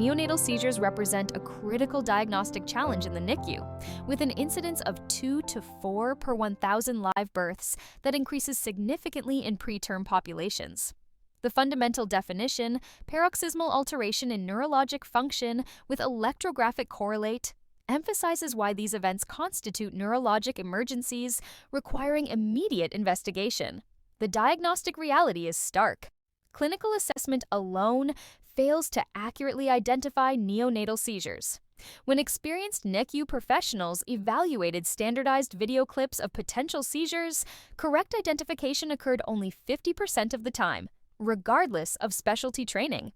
neonatal seizures represent a critical diagnostic challenge in the NICU, with an incidence of 2 to 4 per 1,000 live births that increases significantly in preterm populations. The fundamental definition, paroxysmal alteration in neurologic function with electrographic correlate, emphasizes why these events constitute neurologic emergencies requiring immediate investigation. The diagnostic reality is stark. Clinical assessment alone fails to accurately identify neonatal seizures. When experienced NICU professionals evaluated standardized video clips of potential seizures, correct identification occurred only 50% of the time, regardless of specialty training.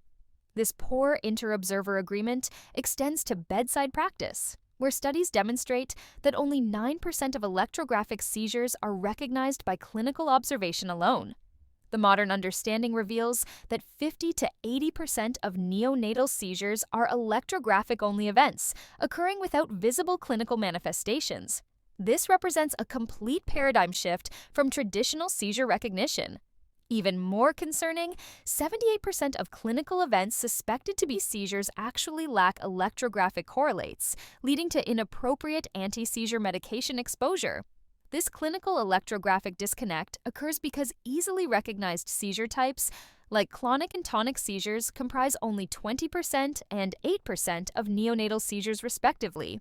This poor inter-observer agreement extends to bedside practice, where studies demonstrate that only 9% of electrographic seizures are recognized by clinical observation alone. The modern understanding reveals that 50 to 80% of neonatal seizures are electrographic-only events, occurring without visible clinical manifestations. This represents a complete paradigm shift from traditional seizure recognition. Even more concerning, 78% of clinical events suspected to be seizures actually lack electrographic correlates, leading to inappropriate anti-seizure medication exposure. This clinical electrographic disconnect occurs because easily recognized seizure types, like clonic and tonic seizures, comprise only 20% and 8% of neonatal seizures respectively.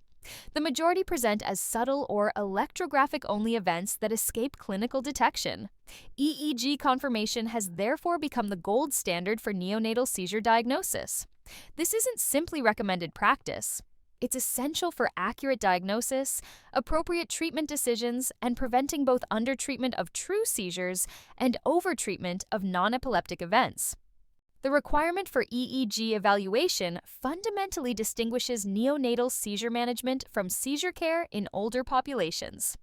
The majority present as subtle or electrographic-only events that escape clinical detection. EEG confirmation has therefore become the gold standard for neonatal seizure diagnosis. This isn't simply recommended practice. It's essential for accurate diagnosis, appropriate treatment decisions, and preventing both undertreatment of true seizures and overtreatment of non-epileptic events. The requirement for EEG evaluation fundamentally distinguishes neonatal seizure management from seizure care in older populations.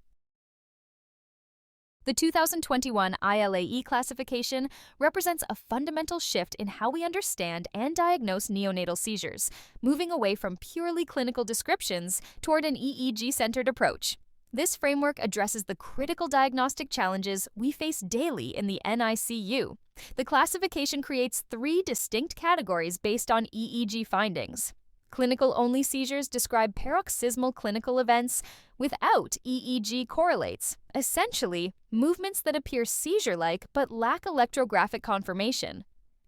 The 2021 ILAE classification represents a fundamental shift in how we understand and diagnose neonatal seizures, moving away from purely clinical descriptions toward an EEG-centered approach. This framework addresses the critical diagnostic challenges we face daily in the NICU. The classification creates 3 distinct categories based on EEG findings. Clinical-only seizures describe paroxysmal clinical events without EEG correlates, essentially, movements that appear seizure-like but lack electrographic confirmation.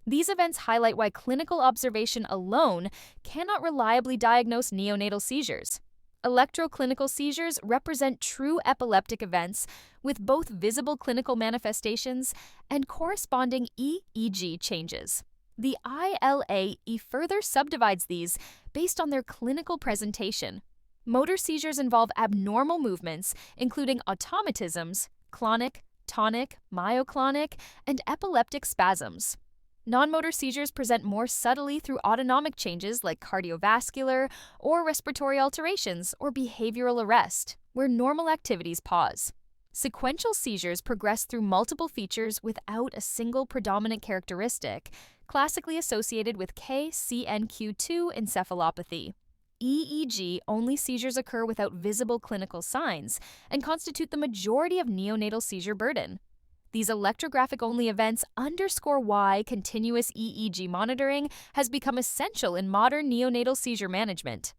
These events highlight why clinical observation alone cannot reliably diagnose neonatal seizures. Electroclinical seizures represent true epileptic events with both visible clinical manifestations and corresponding EEG changes. The ILAE further subdivides these based on their clinical presentation. Motor seizures involve abnormal movements, including automatisms, clonic, tonic, myoclonic, and epileptic spasms. Non-motor seizures present more subtly through autonomic changes like cardiovascular or respiratory alterations or behavioral arrest, where normal activities pause. Sequential seizures progress through multiple features without a single predominant characteristic, classically associated with KCNQ2 encephalopathy. EEG-only seizures occur without visible clinical signs and constitute the majority of neonatal seizure burden. These electrographic-only events underscore why continuous EEG monitoring has become essential in modern neonatal seizure management.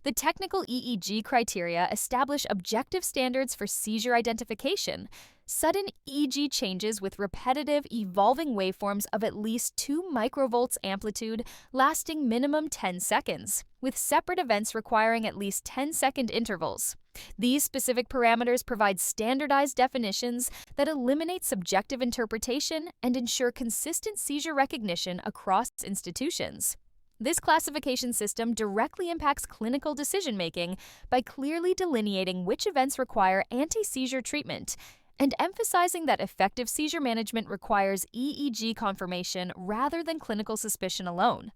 The technical EEG criteria establish objective standards for seizure identification. Sudden EEG changes with repetitive, evolving waveforms of at least 2 microvolts amplitude lasting minimum 10 seconds, with separate events requiring at least 10-second intervals. These specific parameters provide standardized definitions that eliminate subjective interpretation and ensure consistent seizure recognition across institutions. This classification system directly impacts clinical decision-making by clearly delineating which events require anti-seizure treatment and emphasizing that effective seizure management requires EEG confirmation rather than clinical suspicion alone.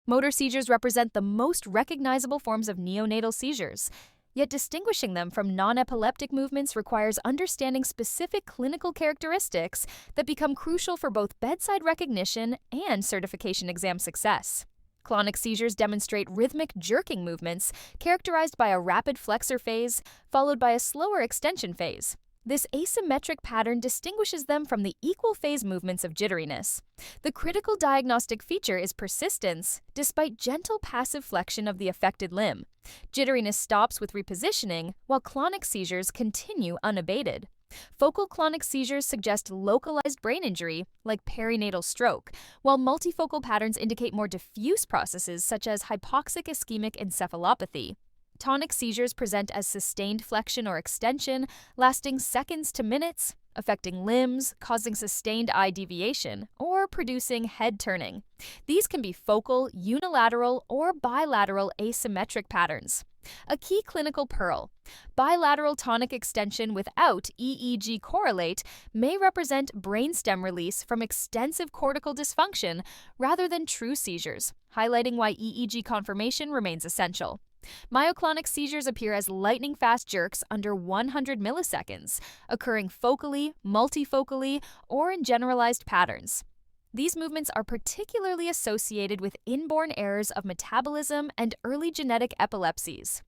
Motor seizures represent the most recognizable forms of neonatal seizures, yet distinguishing them from non-epileptic movements requires understanding specific clinical characteristics that become crucial for both bedside recognition and certification exam success. Clonic seizures demonstrate rhythmic jerking movements characterized by a rapid flexor phase followed by a slower extension phase. This asymmetric pattern distinguishes them from the equal phase movements of jitteriness. The critical diagnostic feature is persistence, despite gentle passive flexion of the affected limb. Jitteriness stops with repositioning, while clonic seizures continue unabated. Focal clonic seizures suggest localized brain injury, like perinatal stroke, while multifocal patterns indicate more diffuse processes such as hypoxic ischemic encephalopathy. Tonic seizures present as sustained flexion or extension, lasting seconds to minutes, affecting limbs, causing sustained eye deviation, or producing head turning. These can be focal, unilateral, or bilateral asymmetric patterns. A key clinical pearl: bilateral tonic extension without EEG correlate may represent brainstem release from extensive cortical dysfunction rather than true seizures, highlighting why EEG confirmation remains essential. Myoclonic seizures appear as lightning-fast jerks under 100 milliseconds, occurring focally, multifocally, or in generalized patterns. These movements are particularly associated with inborn errors of metabolism and early genetic epilepsies.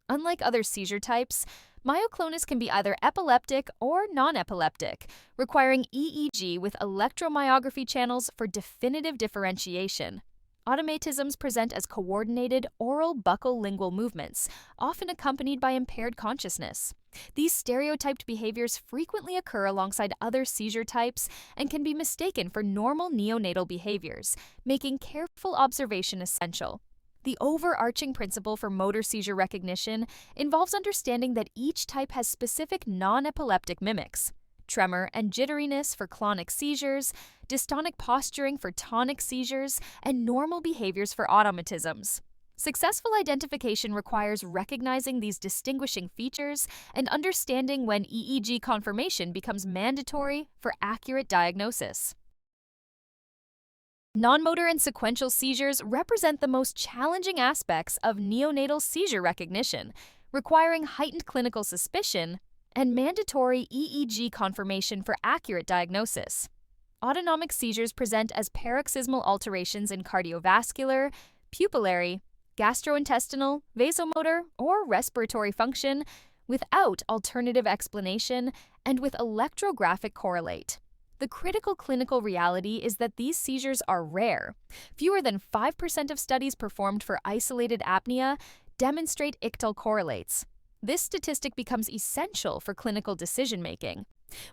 Unlike other seizure types, myoclonus can be either epileptic or non-epileptic, requiring EEG with electromyography channels for definitive differentiation. Automatisms present as coordinated oral buccal lingual movements, often accompanied by impaired consciousness. These stereotyped behaviors frequently occur alongside other seizure types and can be mistaken for normal neonatal behaviors, making careful observation essential. The overarching principle for motor seizure recognition involves understanding that each type has specific non-epileptic mimics: tremor and jitteriness for clonic seizures, dystonic posturing for tonic seizures, and normal behaviors for automatisms. Successful identification requires recognizing these distinguishing features and understanding when EEG confirmation becomes mandatory for accurate diagnosis. Non-motor and sequential seizures represent the most challenging aspects of neonatal seizure recognition, requiring heightened clinical suspicion and mandatory EEG confirmation for accurate diagnosis. Autonomic seizures present as paroxysmal alterations in cardiovascular, pupillary, gastrointestinal, vasomotor, or respiratory function without alternative explanation and with electrographic correlate. The critical clinical reality is that these seizures are rare. Fewer than 5% of studies performed for isolated apnea demonstrate ictal correlates. This statistic becomes essential for clinical decision-making.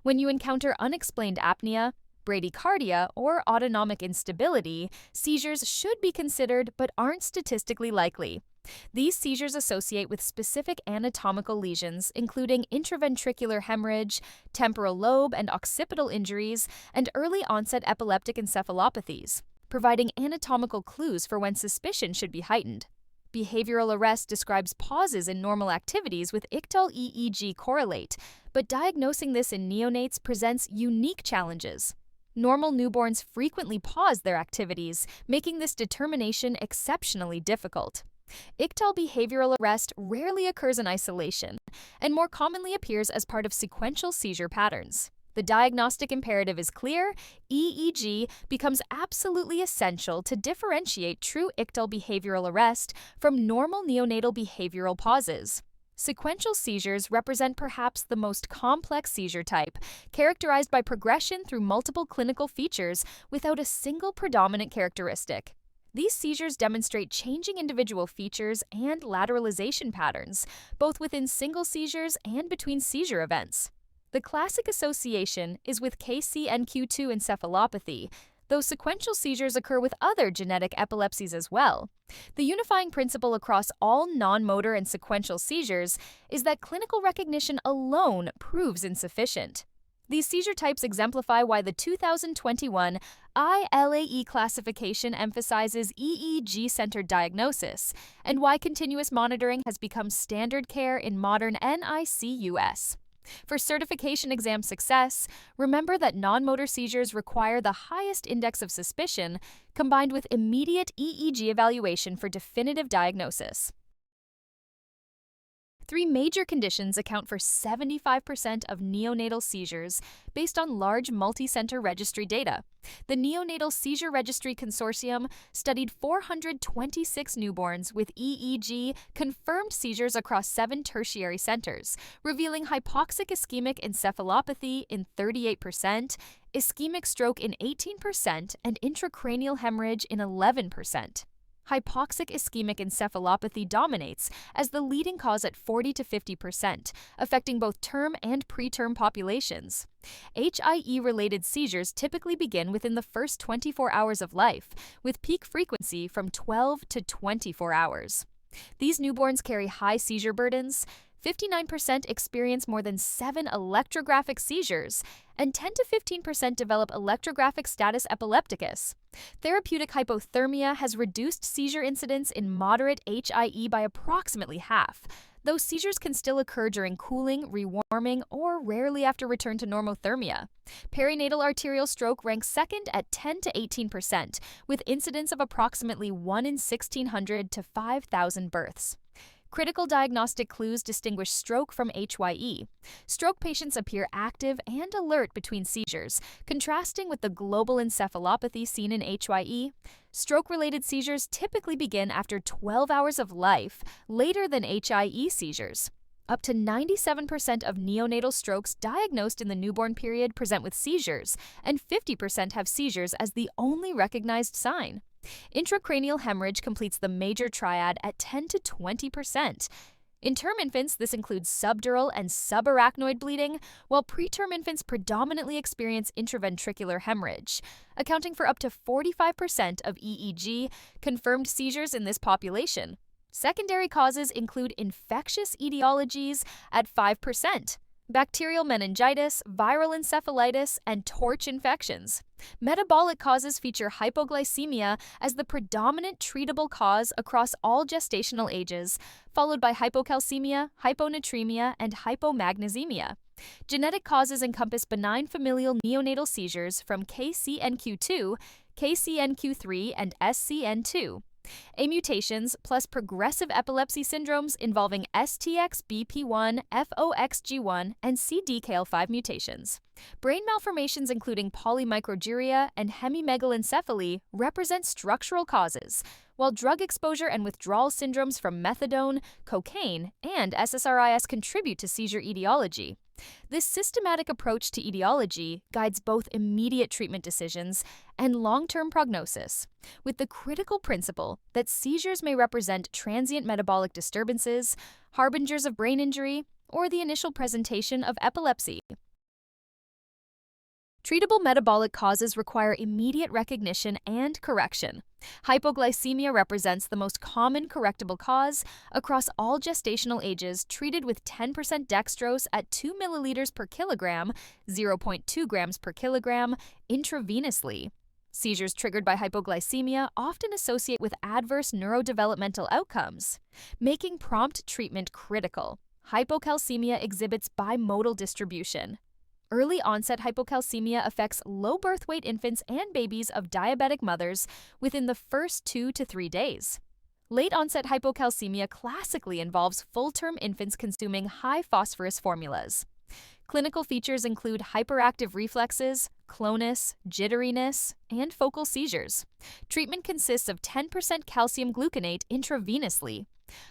When you encounter unexplained apnea, bradycardia, or autonomic instability, seizures should be considered but aren't statistically likely. These seizures associate with specific anatomical lesions, including intraventricular hemorrhage, temporal lobe and occipital injuries, and early-onset epileptic encephalopathies, providing anatomical clues for when suspicion should be heightened. Behavioral arrest describes pauses in normal activities with ictal EEG correlate, but diagnosing this in neonates presents unique challenges. Normal newborns frequently pause their activities, making this determination exceptionally difficult. Ictal behavioral arrest rarely occurs in isolation and more commonly appears as part of sequential seizure patterns. The diagnostic imperative is clear: EEG becomes absolutely essential to differentiate true ictal behavioral arrest from normal neonatal behavioral pauses. Sequential seizures represent perhaps the most complex seizure type, characterized by progression through multiple clinical features without a single predominant characteristic. These seizures demonstrate changing individual features and lateralization patterns, both within single seizures and between seizure events. The classic association is with KCNQ2 encephalopathy, though sequential seizures occur with other genetic epilepsies as well. The unifying principle across all non-motor and sequential seizures is that clinical recognition alone proves insufficient. These seizure types exemplify why the 2021 ILAE classification emphasizes EEG-centered diagnosis, and why continuous monitoring has become standard care in modern NICUs. For certification exam success, remember that non-motor seizures require the highest index of suspicion combined with immediate EEG evaluation for definitive diagnosis. Three major conditions account for 75% of neonatal seizures based on large multi-center registry data. The Neonatal Seizure Registry Consortium studied 426 newborns with EEG confirmed seizures across 7 tertiary centers, revealing hypoxic ischemic encephalopathy in 38%, ischemic stroke in 18%, and intracranial hemorrhage in 11%. Hypoxic ischemic encephalopathy dominates as the leading cause at 40 to 50%, affecting both term and preterm populations. HIE-related seizures typically begin within the first 24 hours of life, with peak frequency from 12 to 24 hours. These newborns carry high seizure burdens. 59% experience more than 7 electrographic seizures, and 10 to 15% develop electrographic status epilepticus. Therapeutic hypothermia has reduced seizure incidence in moderate HIE by approximately half, though seizures can still occur during cooling, rewarming, or rarely after return to normothermia. Perinatal arterial stroke ranks second at 10 to 18%, with incidence of approximately 1 in 1,600 to 5,000 births. Critical diagnostic clues distinguish stroke from HYE. Stroke patients appear active and alert between seizures, contrasting with the global encephalopathy seen in HYE. Stroke-related seizures typically begin after 12 hours of life, later than HIE seizures. Up to 97% of neonatal strokes diagnosed in the newborn period present with seizures, and 50% have seizures as the only recognized sign. Intracranial hemorrhage completes the major triad at 10 to 20%. In term infants, this includes subdural and subarachnoid bleeding, while preterm infants predominantly experience intraventricular hemorrhage, accounting for up to 45% of EEG confirmed seizures in this population. Secondary causes include infectious etiologies at 5%. Bacterial meningitis, viral encephalitis, and torch infections. Metabolic causes feature hypoglycemia as the predominant treatable cause across all gestational ages, followed by hypocalcemia, hyponatremia, and hypomagnesemia. Genetic causes encompass benign familial neonatal seizures from KCNQ2, KCNQ3, and SCN2. A mutations plus progressive epilepsy syndromes involving STXBP1, FOXG1, and CDKL5 mutations. Brain malformations including polymicrogyria and hemimegalencephaly represent structural causes, while drug exposure and withdrawal syndromes from methadone, cocaine, and SSRIs contribute to seizure etiology. This systematic approach to etiology guides both immediate treatment decisions and long-term prognosis, with the critical principle that seizures may represent transient metabolic disturbances, harbingers of brain injury, or the initial presentation of epilepsy. Treatable metabolic causes require immediate recognition and correction. Hypoglycemia represents the most common correctable cause across all gestational ages, treated with 10% dextrose at 2 milliliters per kilogram, 0.2 grams per kilogram, intravenously. Seizures triggered by hypoglycemia often associate with adverse neurodevelopmental outcomes, making prompt treatment critical. Hypocalcemia exhibits bimodal distribution. Early onset hypocalcemia affects low birth weight infants and babies of diabetic mothers within the first 2 to 3 days. Late onset hypocalcemia classically involves full-term infants consuming high phosphorus formulas. Clinical features include hyperactive reflexes, clonus, jitteriness, and focal seizures. Treatment consists of 10% calcium gluconate intravenously.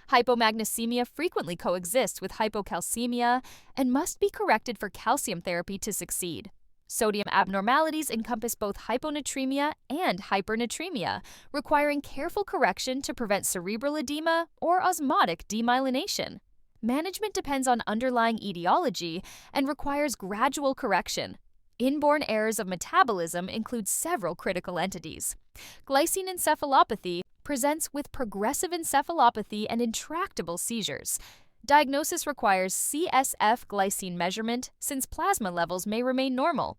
Hypomagnesemia frequently coexists with hypocalcemia and must be corrected for calcium therapy to succeed. Sodium abnormalities encompass both hyponatremia and hypernatremia, requiring careful correction to prevent cerebral edema or osmotic demyelination. Management depends on underlying etiology and requires gradual correction. Inborn errors of metabolism include several critical entities. Glycine encephalopathy presents with progressive encephalopathy and intractable seizures. Diagnosis requires CSF glycine measurement since plasma levels may remain normal.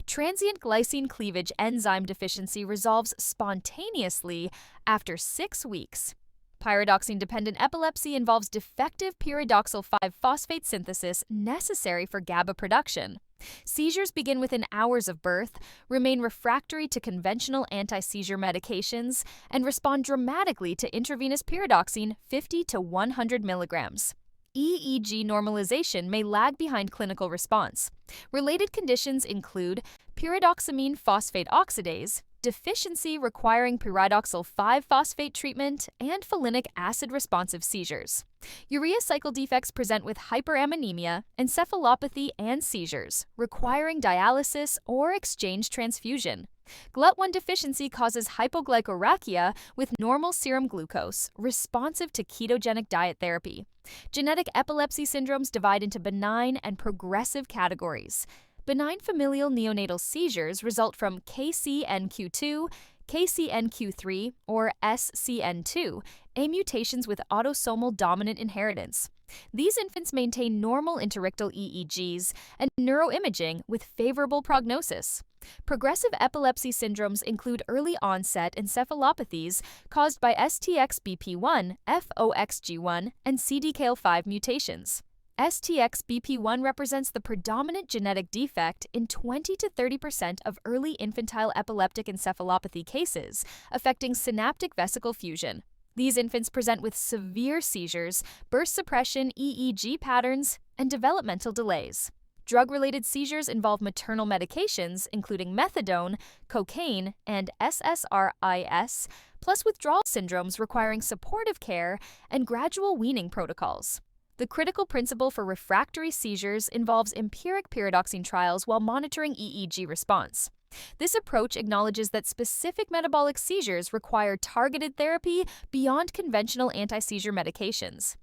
Transient glycine cleavage enzyme deficiency resolves spontaneously after 6 weeks. Pyridoxine-dependent epilepsy involves defective pyridoxal 5-phosphate synthesis necessary for GABA production. Seizures begin within hours of birth, remain refractory to conventional anti-seizure medications, and respond dramatically to intravenous pyridoxine 50 to 100 milligrams. EEG normalization may lag behind clinical response. Related conditions include pyridoxamine phosphate oxidase, deficiency requiring pyridoxal 5-phosphate treatment, and folinic acid-responsive seizures. Urea cycle defects present with hyperammonemia, encephalopathy, and seizures, requiring dialysis or exchange transfusion. GLUT1 deficiency causes hypoglycemia with normal serum glucose, responsive to ketogenic diet therapy. Genetic epilepsy syndromes divide into benign and progressive categories. Benign familial neonatal seizures result from KCNQ2, KCNQ3, or SCN2, A mutations with autosomal dominant inheritance. These infants maintain normal interictal EEGs and neuroimaging with favorable prognosis. Progressive epilepsy syndromes include early onset encephalopathies caused by STXBP1, FOXG1, and CDKL5 mutations. STXBP1 represents the predominant genetic defect in 20 to 30% of early infantile epileptic encephalopathy cases, affecting synaptic vesicle fusion. These infants present with severe seizures, burst suppression, EEG patterns, and developmental delays. Drug-related seizures involve maternal medications, including methadone, cocaine, and SSRIs, plus withdrawal syndromes requiring supportive care and gradual weaning protocols. The critical principle for refractory seizures involves empiric pyridoxine trials while monitoring EEG response. This approach acknowledges that specific metabolic seizures require targeted therapy beyond conventional anti-seizure medications.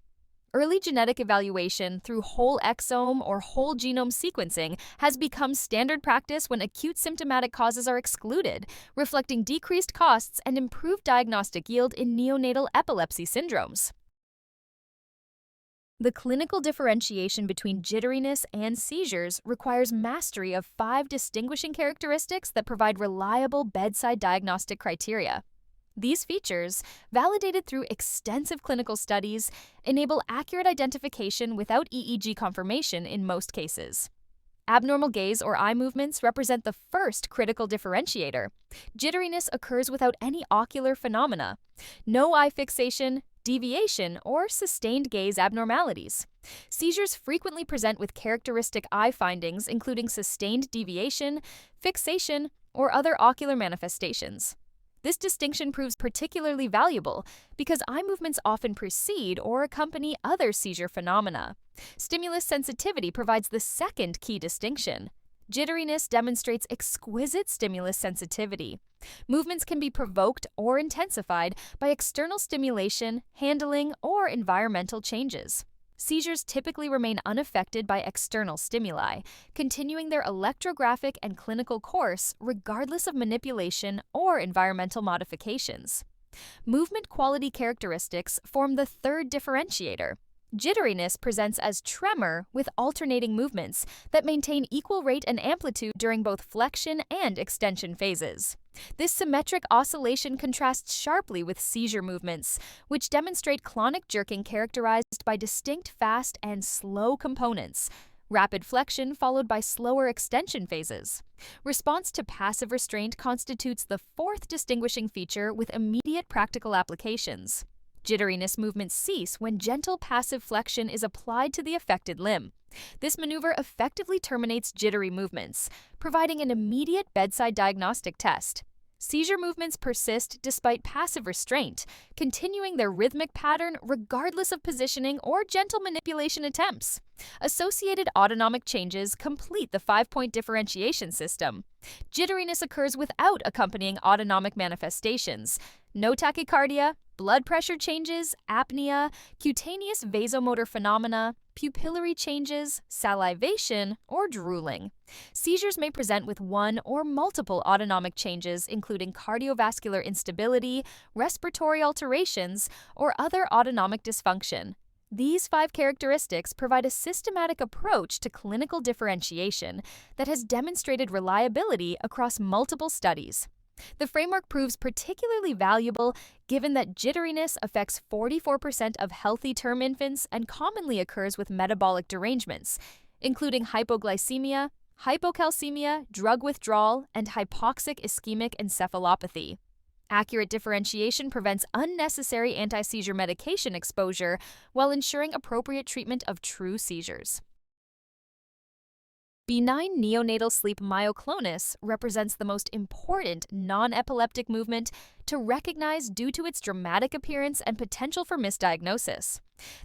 Early genetic evaluation through whole exome or whole genome sequencing has become standard practice when acute symptomatic causes are excluded, reflecting decreased costs and improved diagnostic yield in neonatal epilepsy syndromes. The clinical differentiation between jitteriness and seizures requires mastery of 5 distinguishing characteristics that provide reliable bedside diagnostic criteria. These features, validated through extensive clinical studies, enable accurate identification without EEG confirmation in most cases. Abnormal gaze or eye movements represent the first critical differentiator. Jitteriness occurs without any ocular phenomena. No eye fixation, deviation, or sustained gaze abnormalities. Seizures frequently present with characteristic eye findings including sustained deviation, fixation, or other ocular manifestations. This distinction proves particularly valuable because eye movements often precede or accompany other seizure phenomena. Stimulus sensitivity provides the second key distinction. Jitteriness demonstrates exquisite stimulus sensitivity. Movements can be provoked or intensified by external stimulation, handling, or environmental changes. Seizures typically remain unaffected by external stimuli, continuing their electrographic and clinical course regardless of manipulation or environmental modifications. Movement quality characteristics form the third differentiator. Jitteriness presents as tremor with alternating movements that maintain equal rate and amplitude during both flexion and extension phases. This symmetric oscillation contrasts sharply with seizure movements, which demonstrate clonic jerking characterized by distinct fast and slow components, rapid flexion followed by slower extension phases. Response to passive restraint constitutes the fourth distinguishing feature with immediate practical applications. Jitteriness movements cease when gentle passive flexion is applied to the affected limb. This maneuver effectively terminates jittery movements, providing an immediate bedside diagnostic test. Seizure movements persist despite passive restraint, continuing their rhythmic pattern regardless of positioning or gentle manipulation attempts. Associated autonomic changes complete the 5-point differentiation system. Jitteriness occurs without accompanying autonomic manifestations. No tachycardia, blood pressure changes, apnea, cutaneous vasomotor phenomena, pupillary changes, salivation, or drooling. Seizures may present with one or multiple autonomic changes, including cardiovascular instability, respiratory alterations, or other autonomic dysfunction. These 5 characteristics provide a systematic approach to clinical differentiation that has demonstrated reliability across multiple studies. The framework proves particularly valuable given that jitteriness affects 44% of healthy term infants and commonly occurs with metabolic derangements, including hypoglycemia, hypocalcemia, drug withdrawal, and hypoxic ischemic encephalopathy. Accurate differentiation prevents unnecessary anti-seizure medication exposure while ensuring appropriate treatment of true seizures. Benign neonatal sleep myoclonus represents the most important non-epileptic movement to recognize due to its dramatic appearance and potential for misdiagnosis.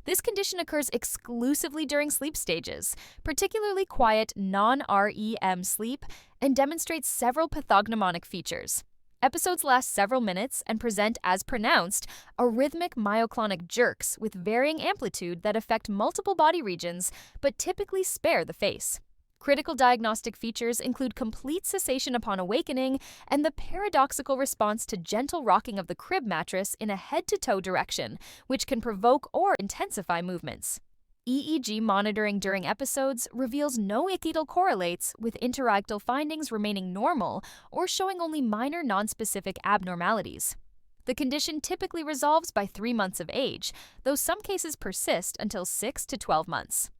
This condition occurs exclusively during sleep stages, particularly quiet non-REM sleep, and demonstrates several pathognomonic features. Episodes last several minutes and present as pronounced arrhythmic myoclonic jerks with varying amplitude that affect multiple body regions but typically spare the face. Critical diagnostic features include complete cessation upon awakening and the paradoxical response to gentle rocking of the crib mattress in a head-to-toe direction, which can provoke or intensify movements. EEG monitoring during episodes reveals no ictal correlates, with interictal findings remaining normal or showing only minor nonspecific abnormalities. The condition typically resolves by 3 months of age, though some cases persist until 6 to 12 months.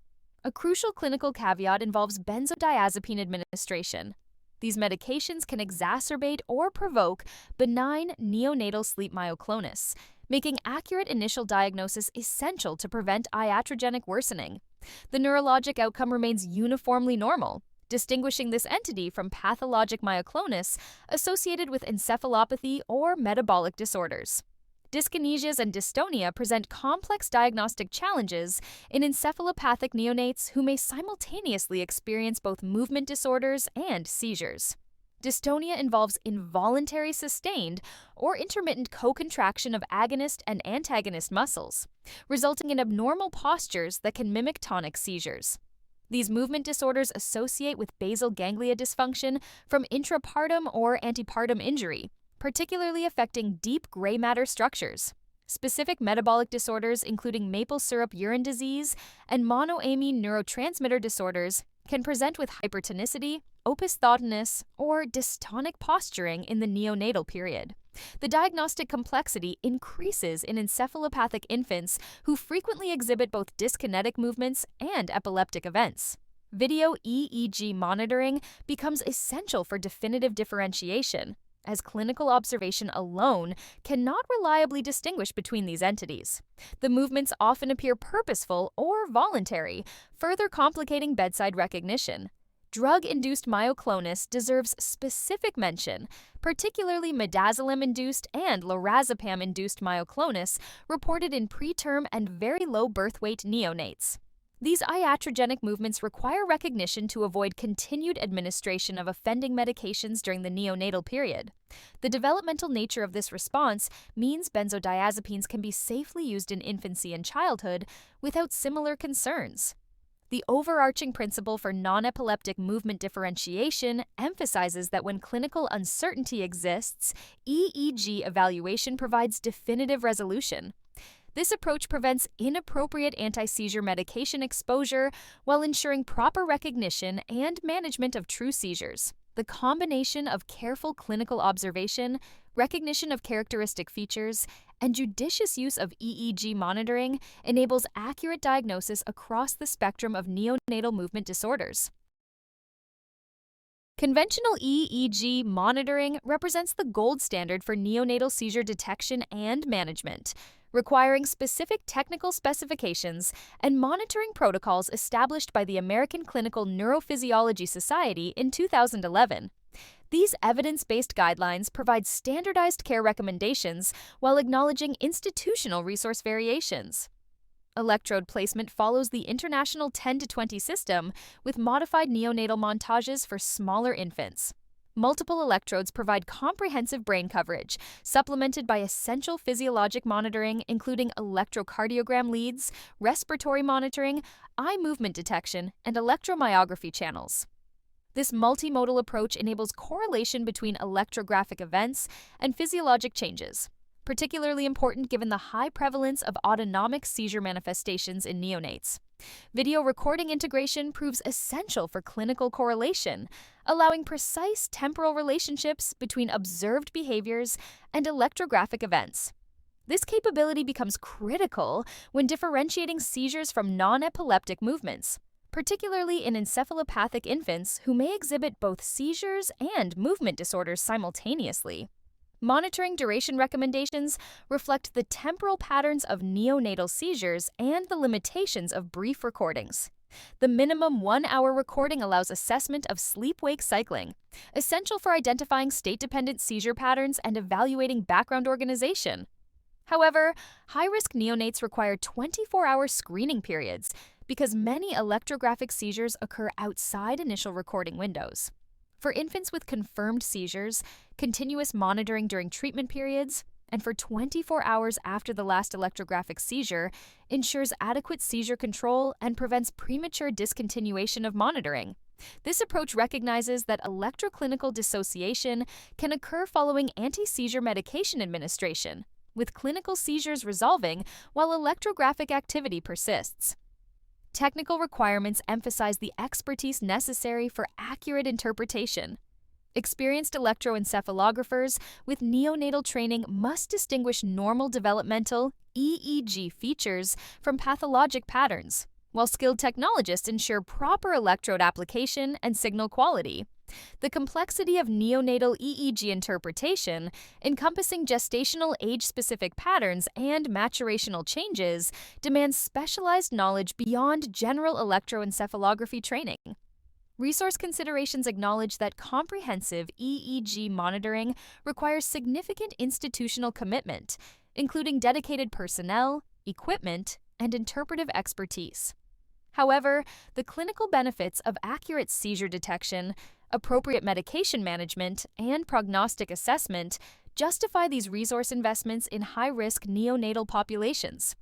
A crucial clinical caveat involves benzodiazepine administration. These medications can exacerbate or provoke benign neonatal sleep myoclonus, making accurate initial diagnosis essential to prevent iatrogenic worsening. The neurologic outcome remains uniformly normal, distinguishing this entity from pathologic myoclonus associated with encephalopathy or metabolic disorders. Dyskinesias and dystonia present complex diagnostic challenges in encephalopathic neonates who may simultaneously experience both movement disorders and seizures. Dystonia involves involuntary sustained or intermittent co-contraction of agonist and antagonist muscles, resulting in abnormal postures that can mimic tonic seizures. These movement disorders associate with basal ganglia dysfunction from intrapartum or antepartum injury, particularly affecting deep gray matter structures. Specific metabolic disorders, including maple syrup urine disease and monoamine neurotransmitter disorders, can present with hypertonicity, opisthotonis, or dystonic posturing in the neonatal period. The diagnostic complexity increases in encephalopathic infants who frequently exhibit both dyskinetic movements and epileptic events. Video EEG monitoring becomes essential for definitive differentiation, as clinical observation alone cannot reliably distinguish between these entities. The movements often appear purposeful or voluntary, further complicating bedside recognition. Drug-induced myoclonus deserves specific mention, particularly midazolam-induced and lorazepam-induced myoclonus reported in preterm and very low birth weight neonates. These iatrogenic movements require recognition to avoid continued administration of offending medications during the neonatal period. The developmental nature of this response means benzodiazepines can be safely used in infancy and childhood without similar concerns. The overarching principle for non-epileptic movement differentiation emphasizes that when clinical uncertainty exists, EEG evaluation provides definitive resolution. This approach prevents inappropriate anti-seizure medication exposure while ensuring proper recognition and management of true seizures. The combination of careful clinical observation, recognition of characteristic features, and judicious use of EEG monitoring enables accurate diagnosis across the spectrum of neonatal movement disorders. Conventional EEG monitoring represents the gold standard for neonatal seizure detection and management, requiring specific technical specifications and monitoring protocols established by the American Clinical Neurophysiology Society in 2011. These evidence-based guidelines provide standardized care recommendations while acknowledging institutional resource variations. Electrode placement follows the international 10-20 system with modified neonatal montages for smaller infants. Multiple electrodes provide comprehensive brain coverage, supplemented by essential physiologic monitoring, including electrocardiogram leads, respiratory monitoring, eye movement detection, and electromyography channels. This multimodal approach enables correlation between electrographic events and physiologic changes, particularly important given the high prevalence of autonomic seizure manifestations in neonates. Video recording integration proves essential for clinical correlation, allowing precise temporal relationships between observed behaviors and electrographic events. This capability becomes critical when differentiating seizures from non-epileptic movements, particularly in encephalopathic infants who may exhibit both seizures and movement disorders simultaneously. Monitoring duration recommendations reflect the temporal patterns of neonatal seizures and the limitations of brief recordings. The minimum 1-hour recording allows assessment of sleep-wake cycling, essential for identifying state-dependent seizure patterns and evaluating background organization. However, high-risk neonates require 24-hour screening periods because many electrographic seizures occur outside initial recording windows. For infants with confirmed seizures, continuous monitoring during treatment periods, and for 24 hours after the last electrographic seizure ensures adequate seizure control and prevents premature discontinuation of monitoring. This approach recognizes that electroclinical dissociation can occur following anti-seizure medication administration, with clinical seizures resolving while electrographic activity persists. Technical requirements emphasize the expertise necessary for accurate interpretation. Experienced electroencephalographers with neonatal training must distinguish normal developmental EEG features from pathologic patterns, while skilled technologists ensure proper electrode application and signal quality. The complexity of neonatal EEG interpretation, encompassing gestational age-specific patterns and maturational changes, demands specialized knowledge beyond general electroencephalography training. Resource considerations acknowledge that comprehensive EEG monitoring requires significant institutional commitment, including dedicated personnel, equipment, and interpretive expertise. However, the clinical benefits of accurate seizure detection, appropriate medication management, and prognostic assessment justify these resource investments in high-risk neonatal populations.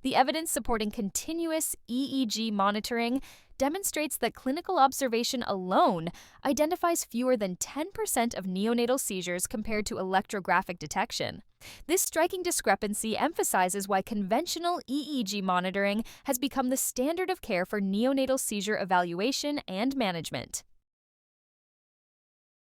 The evidence supporting continuous EEG monitoring demonstrates that clinical observation alone identifies fewer than 10% of neonatal seizures compared to electrographic detection. This striking discrepancy emphasizes why conventional EEG monitoring has become the standard of care for neonatal seizure evaluation and management.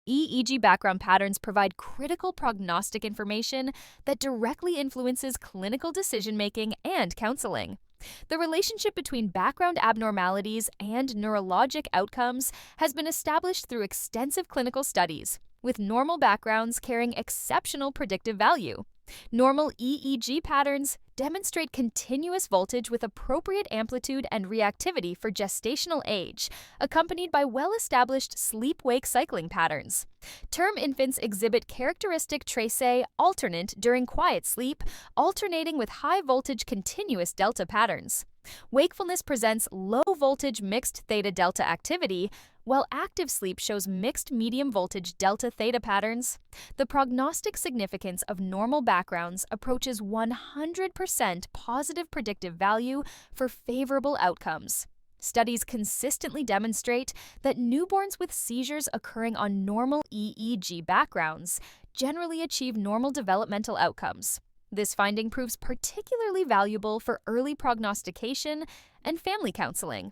EEG background patterns provide critical prognostic information that directly influences clinical decision-making and counseling. The relationship between background abnormalities and neurologic outcomes has been established through extensive clinical studies, with normal backgrounds carrying exceptional predictive value. Normal EEG patterns demonstrate continuous voltage with appropriate amplitude and reactivity for gestational age, accompanied by well-established sleep-wake cycling patterns. Term infants exhibit characteristic tracé alternate during quiet sleep, alternating with high-voltage continuous delta patterns. Wakefulness presents low-voltage mixed theta-delta activity, while active sleep shows mixed medium-voltage delta-theta patterns. The prognostic significance of normal backgrounds approaches 100% positive predictive value for favorable outcomes. Studies consistently demonstrate that newborns with seizures occurring on normal EEG backgrounds generally achieve normal developmental outcomes. This finding proves particularly valuable for early prognostication and family counseling,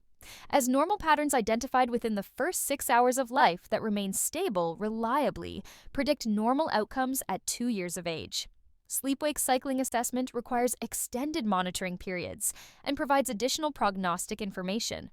as normal patterns identified within the first 6 hours of life that remain stable reliably predict normal outcomes at 2 years of age. Sleep-wake cycling assessment requires extended monitoring periods and provides additional prognostic information.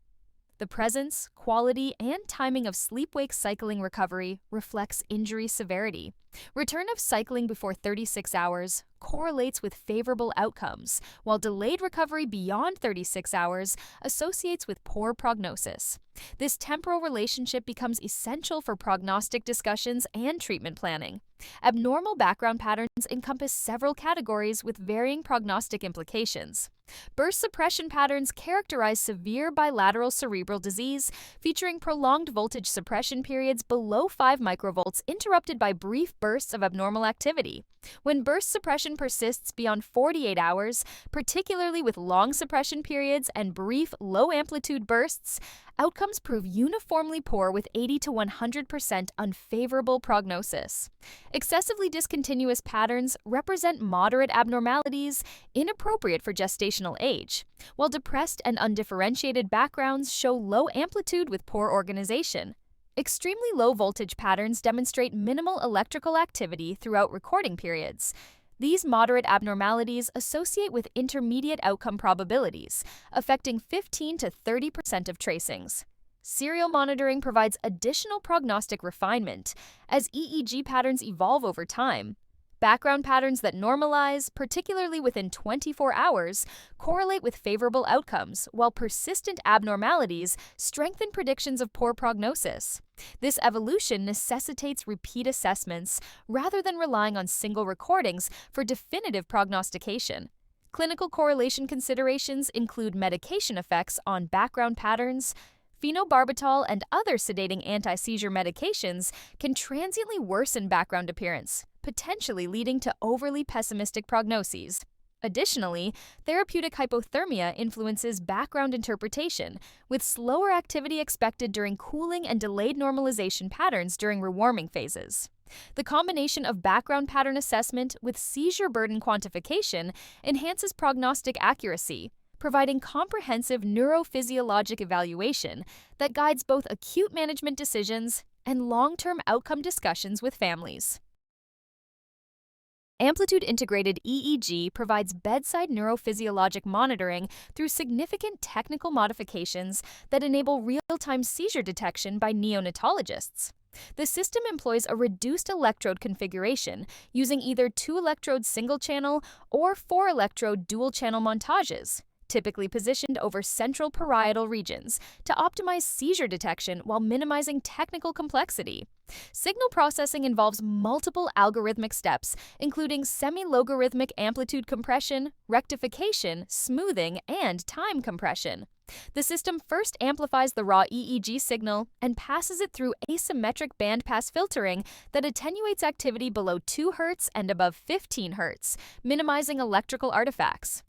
The presence, quality, and timing of sleep-wake cycling recovery reflects injury severity. Return of cycling before 36 hours correlates with favorable outcomes, while delayed recovery beyond 36 hours associates with poor prognosis. This temporal relationship becomes essential for prognostic discussions and treatment planning. Abnormal background patterns encompass several categories with varying prognostic implications. Burst suppression patterns characterize severe bilateral cerebral disease, featuring prolonged voltage suppression periods below 5 microvolts interrupted by brief bursts of abnormal activity. When burst suppression persists beyond 48 hours, particularly with long suppression periods and brief low-amplitude bursts, outcomes prove uniformly poor with 80 to 100% unfavorable prognosis. Excessively discontinuous patterns represent moderate abnormalities inappropriate for gestational age, while depressed and undifferentiated backgrounds show low amplitude with poor organization. Extremely low voltage patterns demonstrate minimal electrical activity throughout recording periods. These moderate abnormalities associate with intermediate outcome probabilities, affecting 15 to 30% of tracings. Serial monitoring provides additional prognostic refinement as EEG patterns evolve over time. Background patterns that normalize, particularly within 24 hours, correlate with favorable outcomes, while persistent abnormalities strengthen predictions of poor prognosis. This evolution necessitates repeat assessments rather than relying on single recordings for definitive prognostication. Clinical correlation considerations include medication effects on background patterns. Phenobarbital and other sedating anti-seizure medications can transiently worsen background appearance, potentially leading to overly pessimistic prognoses. Additionally, therapeutic hypothermia influences background interpretation, with slower activity expected during cooling and delayed normalization patterns during rewarming phases. The combination of background pattern assessment with seizure burden quantification enhances prognostic accuracy, providing comprehensive neurophysiologic evaluation that guides both acute management decisions and long-term outcome discussions with families. Amplitude-integrated EEG provides bedside neurophysiologic monitoring through significant technical modifications that enable real-time seizure detection by neonatologists. The system employs a reduced electrode configuration using either 2-electrode single-channel or 4-electrode dual-channel montages, typically positioned over central parietal regions, to optimize seizure detection while minimizing technical complexity. Signal processing involves multiple algorithmic steps, including semi-logarithmic amplitude compression, rectification, smoothing, and time compression. The system first amplifies the raw EEG signal and passes it through asymmetric bandpass filtering that attenuates activity below 2 Hz and above 15 Hz, minimizing electrical artifacts.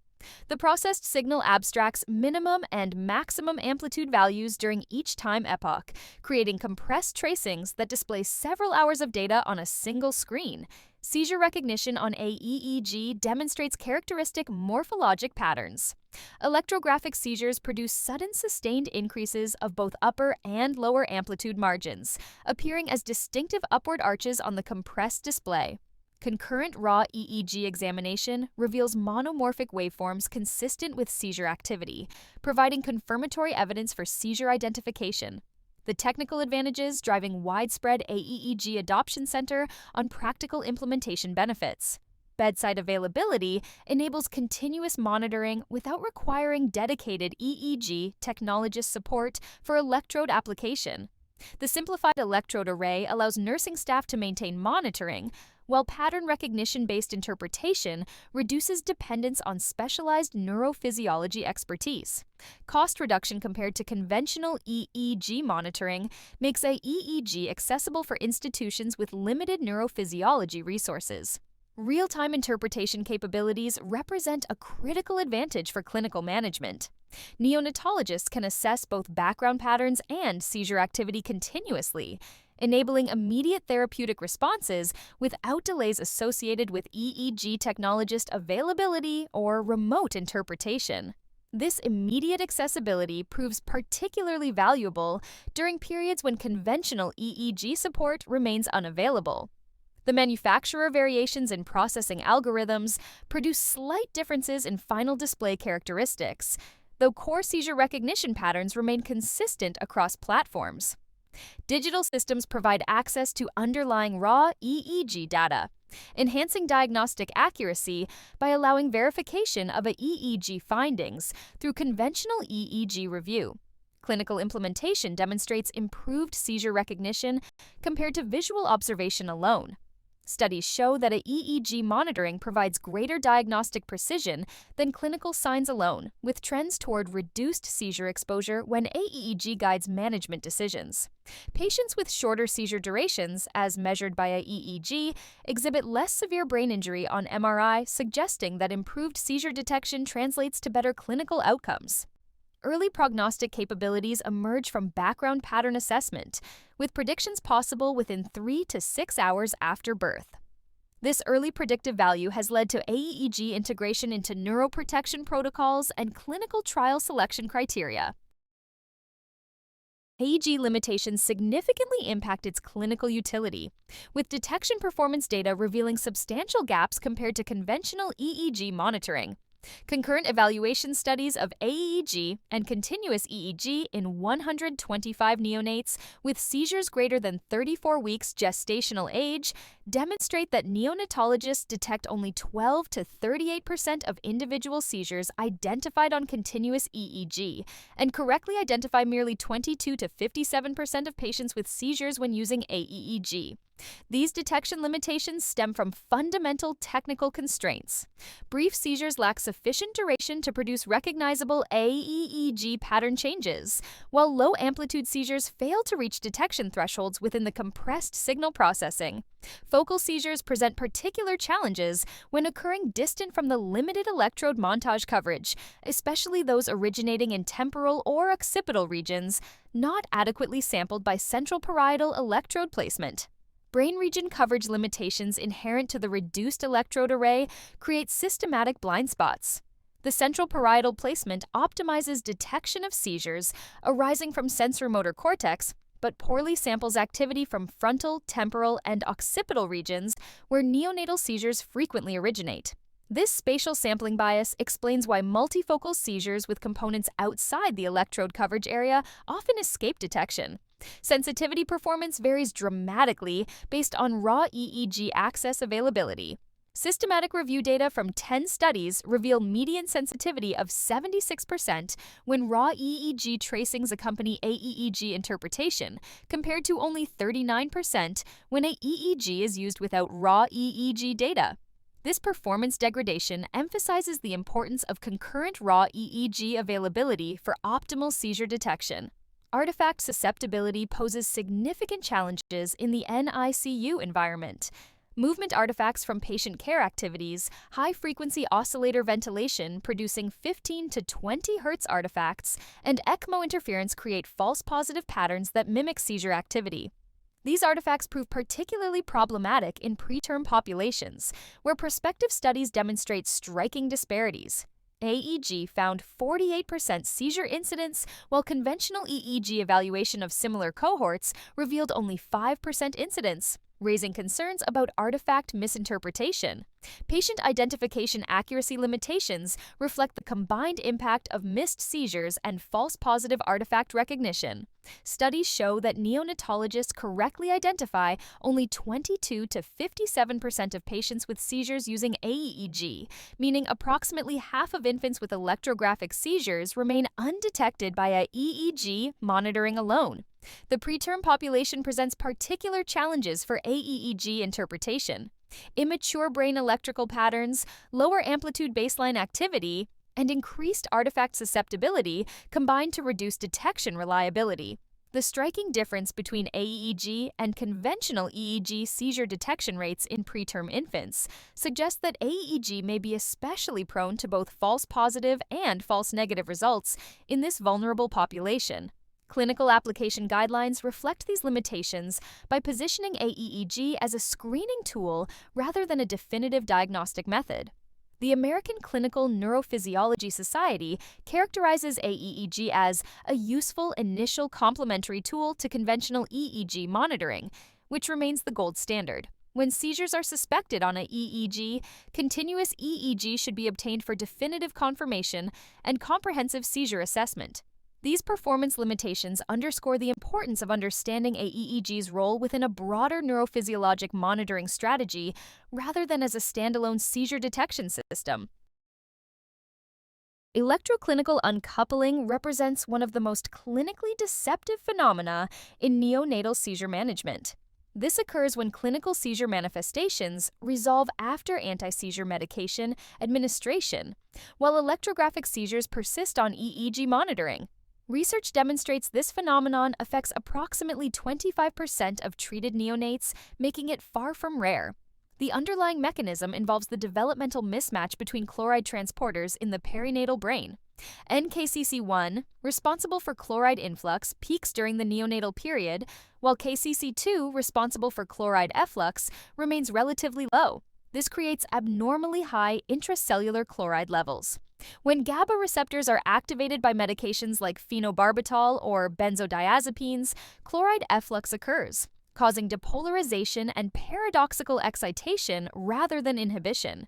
The processed signal abstracts minimum and maximum amplitude values during each time epoch, creating compressed tracings that display several hours of data on a single screen. Seizure recognition on aEEG demonstrates characteristic morphologic patterns. Electrographic seizures produce sudden sustained increases of both upper and lower amplitude margins, appearing as distinctive upward arches on the compressed display. Concurrent raw EEG examination reveals monomorphic waveforms consistent with seizure activity, providing confirmatory evidence for seizure identification. The technical advantages driving widespread aEEG adoption center on practical implementation benefits. Bedside availability enables continuous monitoring without requiring dedicated EEG technologist support for electrode application. The simplified electrode array allows nursing staff to maintain monitoring, while pattern recognition-based interpretation reduces dependence on specialized neurophysiology expertise. Cost reduction compared to conventional EEG monitoring makes aEEG accessible for institutions with limited neurophysiology resources. Real-time interpretation capabilities represent a critical advantage for clinical management. Neonatologists can assess both background patterns and seizure activity continuously, enabling immediate therapeutic responses without delays associated with EEG technologist availability or remote interpretation. This immediate accessibility proves particularly valuable during periods when conventional EEG support remains unavailable. The manufacturer variations in processing algorithms produce slight differences in final display characteristics, though core seizure recognition patterns remain consistent across platforms. Digital systems provide access to underlying raw EEG data, enhancing diagnostic accuracy by allowing verification of EEG findings through conventional EEG review. Clinical implementation demonstrates improved seizure recognition compared to visual observation alone. Studies show that EEG monitoring provides greater diagnostic precision than clinical signs alone, with trends toward reduced seizure exposure when aEEG guides management decisions. Patients with shorter seizure durations, as measured by aEEG, exhibit less severe brain injury on MRI, suggesting that improved seizure detection translates to better clinical outcomes. Early prognostic capabilities emerge from background pattern assessment, with predictions possible within 3 to 6 hours after birth. This early predictive value has led to aEEG integration into neuroprotection protocols and clinical trial selection criteria. aEEG limitations significantly impact its clinical utility, with detection performance data revealing substantial gaps compared to conventional EEG monitoring. Concurrent evaluation studies of aEEG and continuous EEG in 125 neonates with seizures greater than 34 weeks gestational age demonstrate that neonatologists detect only 12 to 38% of individual seizures identified on continuous EEG and correctly identify merely 22 to 57% of patients with seizures when using aEEG. These detection limitations stem from fundamental technical constraints. Brief seizures lack sufficient duration to produce recognizable aEEG pattern changes, while low-amplitude seizures fail to reach detection thresholds within the compressed signal processing. Focal seizures present particular challenges when occurring distant from the limited electrode montage coverage, especially those originating in temporal or occipital regions, not adequately sampled by central parietal electrode placement. Brain region coverage limitations inherent to the reduced electrode array create systematic blind spots. The central parietal placement optimizes detection of seizures arising from sensorimotor cortex, but poorly samples activity from frontal, temporal, and occipital regions where neonatal seizures frequently originate. This spatial sampling bias explains why multifocal seizures with components outside the electrode coverage area often escape detection. Sensitivity performance varies dramatically based on raw EEG access availability. Systematic review data from 10 studies reveal median sensitivity of 76% when raw EEG tracings accompany aEEG interpretation, compared to only 39% when aEEG is used without raw EEG data. This performance degradation emphasizes the importance of concurrent raw EEG availability for optimal seizure detection. Artifact susceptibility poses significant challenges in the NICU environment. Movement artifacts from patient care activities, high-frequency oscillator ventilation producing 15 to 20 Hz artifacts, and ECMO interference create false positive patterns that mimic seizure activity. These artifacts prove particularly problematic in preterm populations, where prospective studies demonstrate striking disparities. aEEG found 48% seizure incidence, while conventional EEG evaluation of similar cohorts revealed only 5% incidence, raising concerns about artifact misinterpretation. Patient identification accuracy limitations reflect the combined impact of missed seizures and false positive artifact recognition. Studies show that neonatologists correctly identify only 22 to 57% of patients with seizures using aEEG, meaning approximately half of infants with electrographic seizures remain undetected by aEEG monitoring alone. The preterm population presents particular challenges for aEEG interpretation. Immature brain electrical patterns, lower amplitude baseline activity, and increased artifact susceptibility combine to reduce detection reliability. The striking difference between aEEG and conventional EEG seizure detection rates in preterm infants suggests that aEEG may be especially prone to both false positive and false negative results in this vulnerable population. Clinical application guidelines reflect these limitations by positioning aEEG as a screening tool rather than a definitive diagnostic method. The American Clinical Neurophysiology Society characterizes aEEG as a useful initial complementary tool to conventional EEG monitoring, which remains the gold standard. When seizures are suspected on a EEG, continuous EEG should be obtained for definitive confirmation and comprehensive seizure assessment. These performance limitations underscore the importance of understanding aEEG's role within a broader neurophysiologic monitoring strategy rather than as a standalone seizure detection system. Electroclinical uncoupling represents one of the most clinically deceptive phenomena in neonatal seizure management. This occurs when clinical seizure manifestations resolve after anti-seizure medication administration, while electrographic seizures persist on EEG monitoring. Research demonstrates this phenomenon affects approximately 25% of treated neonates, making it far from rare. The underlying mechanism involves the developmental mismatch between chloride transporters in the perinatal brain. NKCC1, responsible for chloride influx, peaks during the neonatal period, while KCC2, responsible for chloride efflux, remains relatively low. This creates abnormally high intracellular chloride levels. When GABA receptors are activated by medications like phenobarbital or benzodiazepines, chloride efflux occurs, causing depolarization and paradoxical excitation rather than inhibition.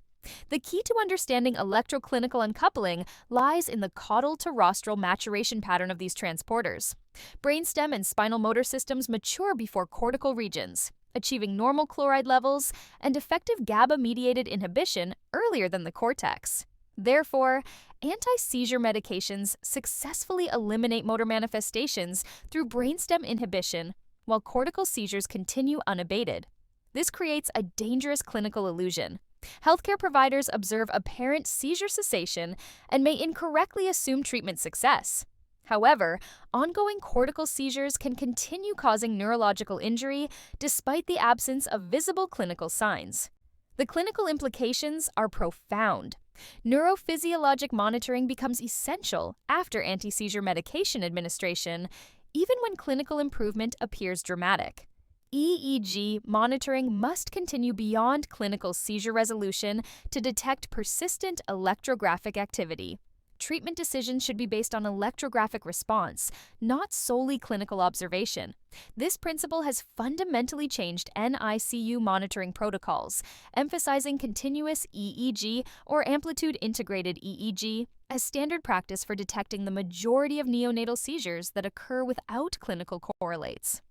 The key to understanding electroclinical uncoupling lies in the caudal to rostral maturation pattern of these transporters. Brainstem and spinal motor systems mature before cortical regions, achieving normal chloride levels and effective GABA-mediated inhibition earlier than the cortex. Therefore, anti-seizure medications successfully eliminate motor manifestations through brainstem inhibition, while cortical seizures continue unabated. This creates a dangerous clinical illusion. Healthcare providers observe apparent seizure cessation and may incorrectly assume treatment success. However, ongoing cortical seizures can continue causing neurological injury despite the absence of visible clinical signs. The clinical implications are profound. Neurophysiologic monitoring becomes essential after anti-seizure medication administration, even when clinical improvement appears dramatic. EEG monitoring must continue beyond clinical seizure resolution to detect persistent electrographic activity. Treatment decisions should be based on electrographic response, not solely clinical observation. This principle has fundamentally changed NICU monitoring protocols, emphasizing continuous EEG or amplitude-integrated EEG as standard practice for detecting the majority of neonatal seizures that occur without clinical correlates.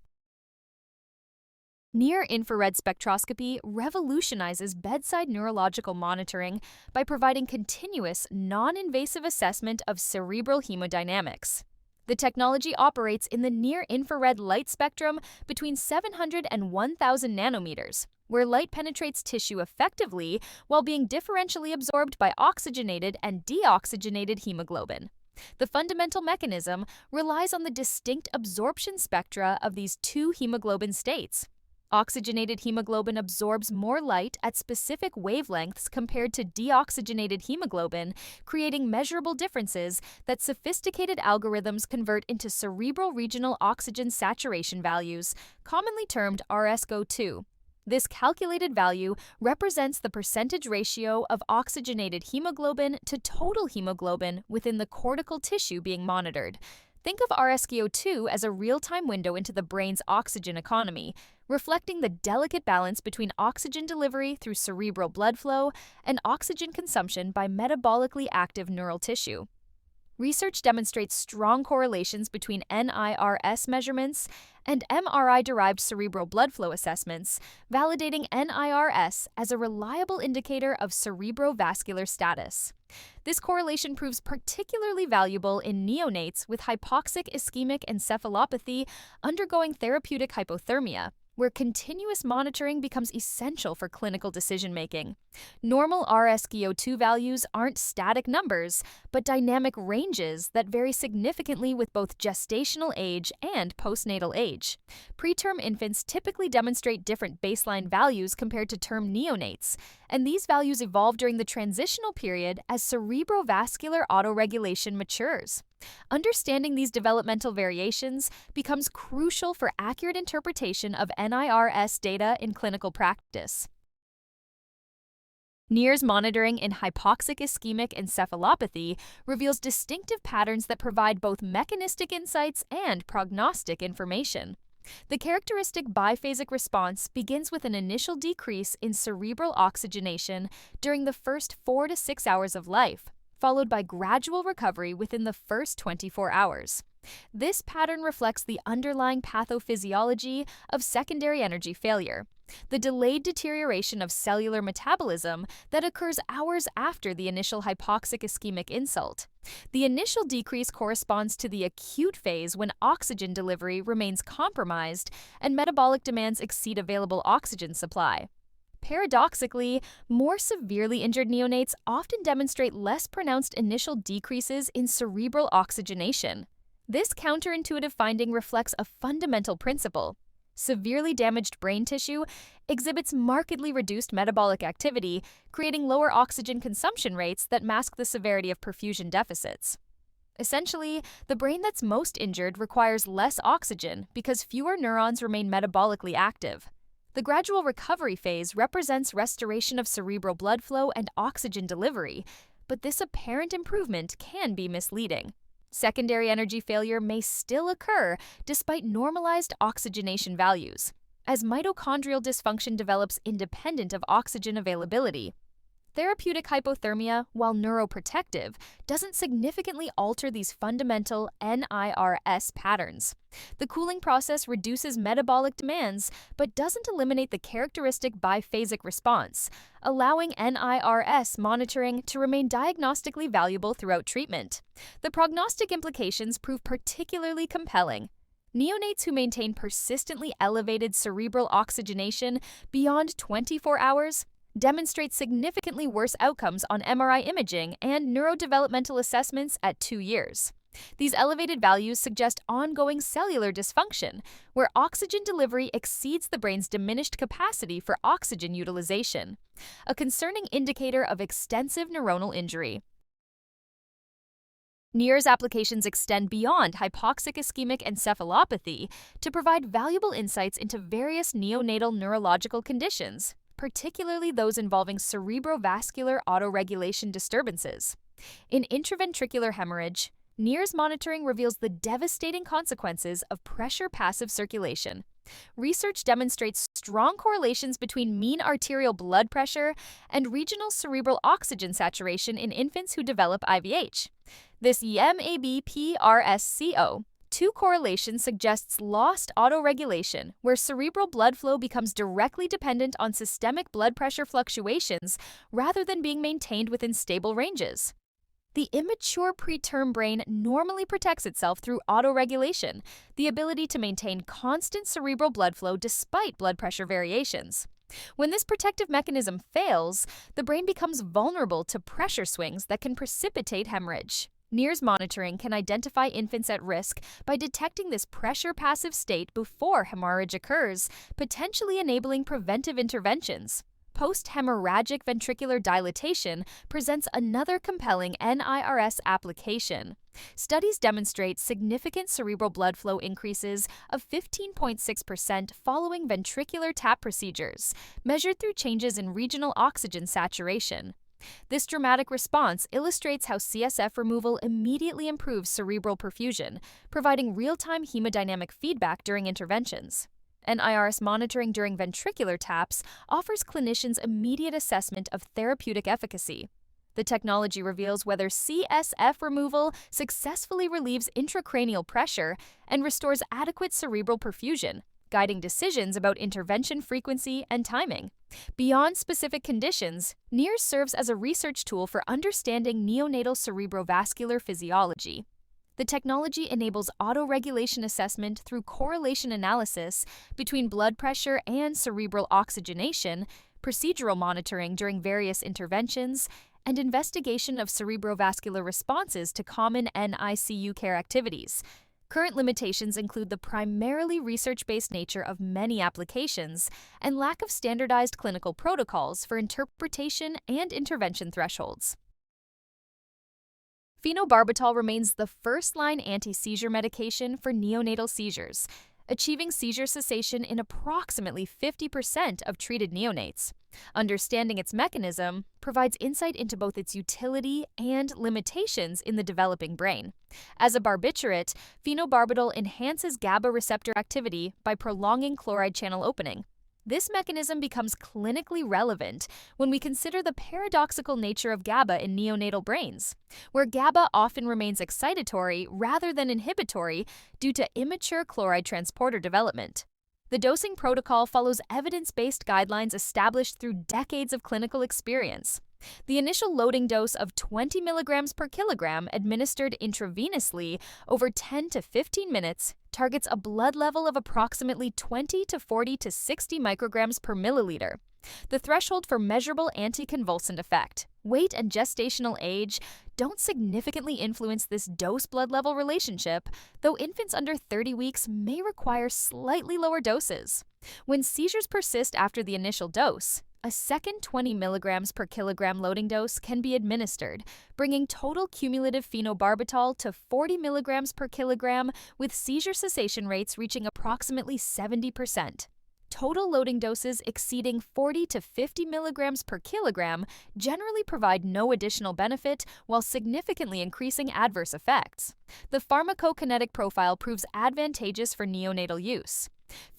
Near-infrared spectroscopy revolutionizes bedside neurological monitoring by providing continuous, non-invasive assessment of cerebral hemodynamics. The technology operates in the near-infrared light spectrum between 700 and 1,000 nanometers, where light penetrates tissue effectively while being differentially absorbed by oxygenated and deoxygenated hemoglobin. The fundamental mechanism relies on the distinct absorption spectra of these two hemoglobin states. Oxygenated hemoglobin absorbs more light at specific wavelengths compared to deoxygenated hemoglobin, creating measurable differences that sophisticated algorithms convert into cerebral regional oxygen saturation values, commonly termed RSGO2. This calculated value represents the percentage ratio of oxygenated hemoglobin to total hemoglobin within the cortical tissue being monitored. Think of RSGO2 as a real-time window into the brain's oxygen economy, reflecting the delicate balance between oxygen delivery through cerebral blood flow and oxygen consumption by metabolically active neural tissue. Research demonstrates strong correlations between NIRS measurements and MRI-derived cerebral blood flow assessments, validating NIRS as a reliable indicator of cerebrovascular status. This correlation proves particularly valuable in neonates with hypoxic ischemic encephalopathy undergoing therapeutic hypothermia, where continuous monitoring becomes essential for clinical decision-making. Normal RSGO2 values aren't static numbers, but dynamic ranges that vary significantly with both gestational age and postnatal age. Preterm infants typically demonstrate different baseline values compared to term neonates, and these values evolve during the transitional period as cerebrovascular autoregulation matures. Understanding these developmental variations becomes crucial for accurate interpretation of NIRS data in clinical practice. NIRS monitoring in hypoxic ischemic encephalopathy reveals distinctive patterns that provide both mechanistic insights and prognostic information. The characteristic biphasic response begins with an initial decrease in cerebral oxygenation during the first 4 to 6 hours of life, followed by gradual recovery within the first 24 hours. This pattern reflects the underlying pathophysiology of secondary energy failure, the delayed deterioration of cellular metabolism that occurs hours after the initial hypoxic ischemic insult. The initial decrease corresponds to the acute phase when oxygen delivery remains compromised and metabolic demands exceed available oxygen supply. Paradoxically, more severely injured neonates often demonstrate less pronounced initial decreases in cerebral oxygenation. This counterintuitive finding reflects a fundamental principle. Severely damaged brain tissue exhibits markedly reduced metabolic activity, creating lower oxygen consumption rates that mask the severity of perfusion deficits. Essentially, the brain that's most injured requires less oxygen because fewer neurons remain metabolically active. The gradual recovery phase represents restoration of cerebral blood flow and oxygen delivery, but this apparent improvement can be misleading. Secondary energy failure may still occur despite normalized oxygenation values, as mitochondrial dysfunction develops independent of oxygen availability. Therapeutic hypothermia, while neuroprotective, doesn't significantly alter these fundamental NIRS patterns. The cooling process reduces metabolic demands, but doesn't eliminate the characteristic biphasic response, allowing NIRS monitoring to remain diagnostically valuable throughout treatment. The prognostic implications prove particularly compelling. Neonates who maintain persistently elevated cerebral oxygenation beyond 24 hours demonstrate significantly worse outcomes on MRI imaging and neurodevelopmental assessments at 2 years. These elevated values suggest ongoing cellular dysfunction, where oxygen delivery exceeds the brain's diminished capacity for oxygen utilization, a concerning indicator of extensive neuronal injury. NIRS applications extend beyond hypoxic ischemic encephalopathy to provide valuable insights into various neonatal neurological conditions, particularly those involving cerebrovascular autoregulation disturbances. In intraventricular hemorrhage, NIRS monitoring reveals the devastating consequences of pressure-passive circulation. Research demonstrates strong correlations between mean arterial blood pressure and regional cerebral oxygen saturation in infants who develop IVH. This EMABPRSCO2 correlation suggests lost autoregulation, where cerebral blood flow becomes directly dependent on systemic blood pressure fluctuations rather than being maintained within stable ranges. The immature preterm brain normally protects itself through autoregulation, the ability to maintain constant cerebral blood flow despite blood pressure variations. When this protective mechanism fails, the brain becomes vulnerable to pressure swings that can precipitate hemorrhage. NIRS monitoring can identify infants at risk by detecting this pressure-passive state before hemorrhage occurs, potentially enabling preventive interventions. Post-hemorrhagic ventricular dilatation presents another compelling NIRS application. Studies demonstrate significant cerebral blood flow increases of 15.6% following ventricular tap procedures, measured through changes in regional oxygen saturation. This dramatic response illustrates how CSF removal immediately improves cerebral perfusion, providing real-time hemodynamic feedback during interventions. NIRS monitoring during ventricular taps offers clinicians immediate assessment of therapeutic efficacy. The technology reveals whether CSF removal successfully relieves intracranial pressure and restores adequate cerebral perfusion, guiding decisions about intervention frequency and timing. Beyond specific conditions, NIRS serves as a research tool for understanding neonatal cerebrovascular physiology. The technology enables autoregulation assessment through correlation analysis between blood pressure and cerebral oxygenation, procedural monitoring during various interventions, and investigation of cerebrovascular responses to common NICU care activities. Current limitations include the primarily research-based nature of many applications and lack of standardized clinical protocols for interpretation and intervention thresholds. Phenobarbital remains the first-line anti-seizure medication for neonatal seizures, achieving seizure cessation in approximately 50% of treated neonates. Understanding its mechanism provides insight into both its utility and limitations in the developing brain. As a barbiturate, phenobarbital enhances GABA receptor activity by prolonging chloride channel opening. This mechanism becomes clinically relevant when we consider the paradoxical nature of GABA in neonatal brains, where GABA often remains excitatory rather than inhibitory due to immature chloride transporter development. The dosing protocol follows evidence-based guidelines established through decades of clinical experience. The initial loading dose of 20 milligrams per kilogram administered intravenously over 10 to 15 minutes targets a blood level of approximately 20 to 40 to 60 micrograms per milliliter, the threshold for measurable anticonvulsant effect. Weight and gestational age don't significantly influence this dose-blood level relationship, though infants under 30 weeks may require slightly lower doses. When seizures persist after the initial dose, a second 20 milligrams per kilogram loading dose can be administered, bringing total cumulative phenobarbital to 40 milligrams per kilogram, with seizure cessation rates reaching approximately 70%. Total loading doses exceeding 40 to 50 milligrams per kilogram generally provide no additional benefit while significantly increasing adverse effects. The pharmacokinetic profile proves advantageous for neonatal use.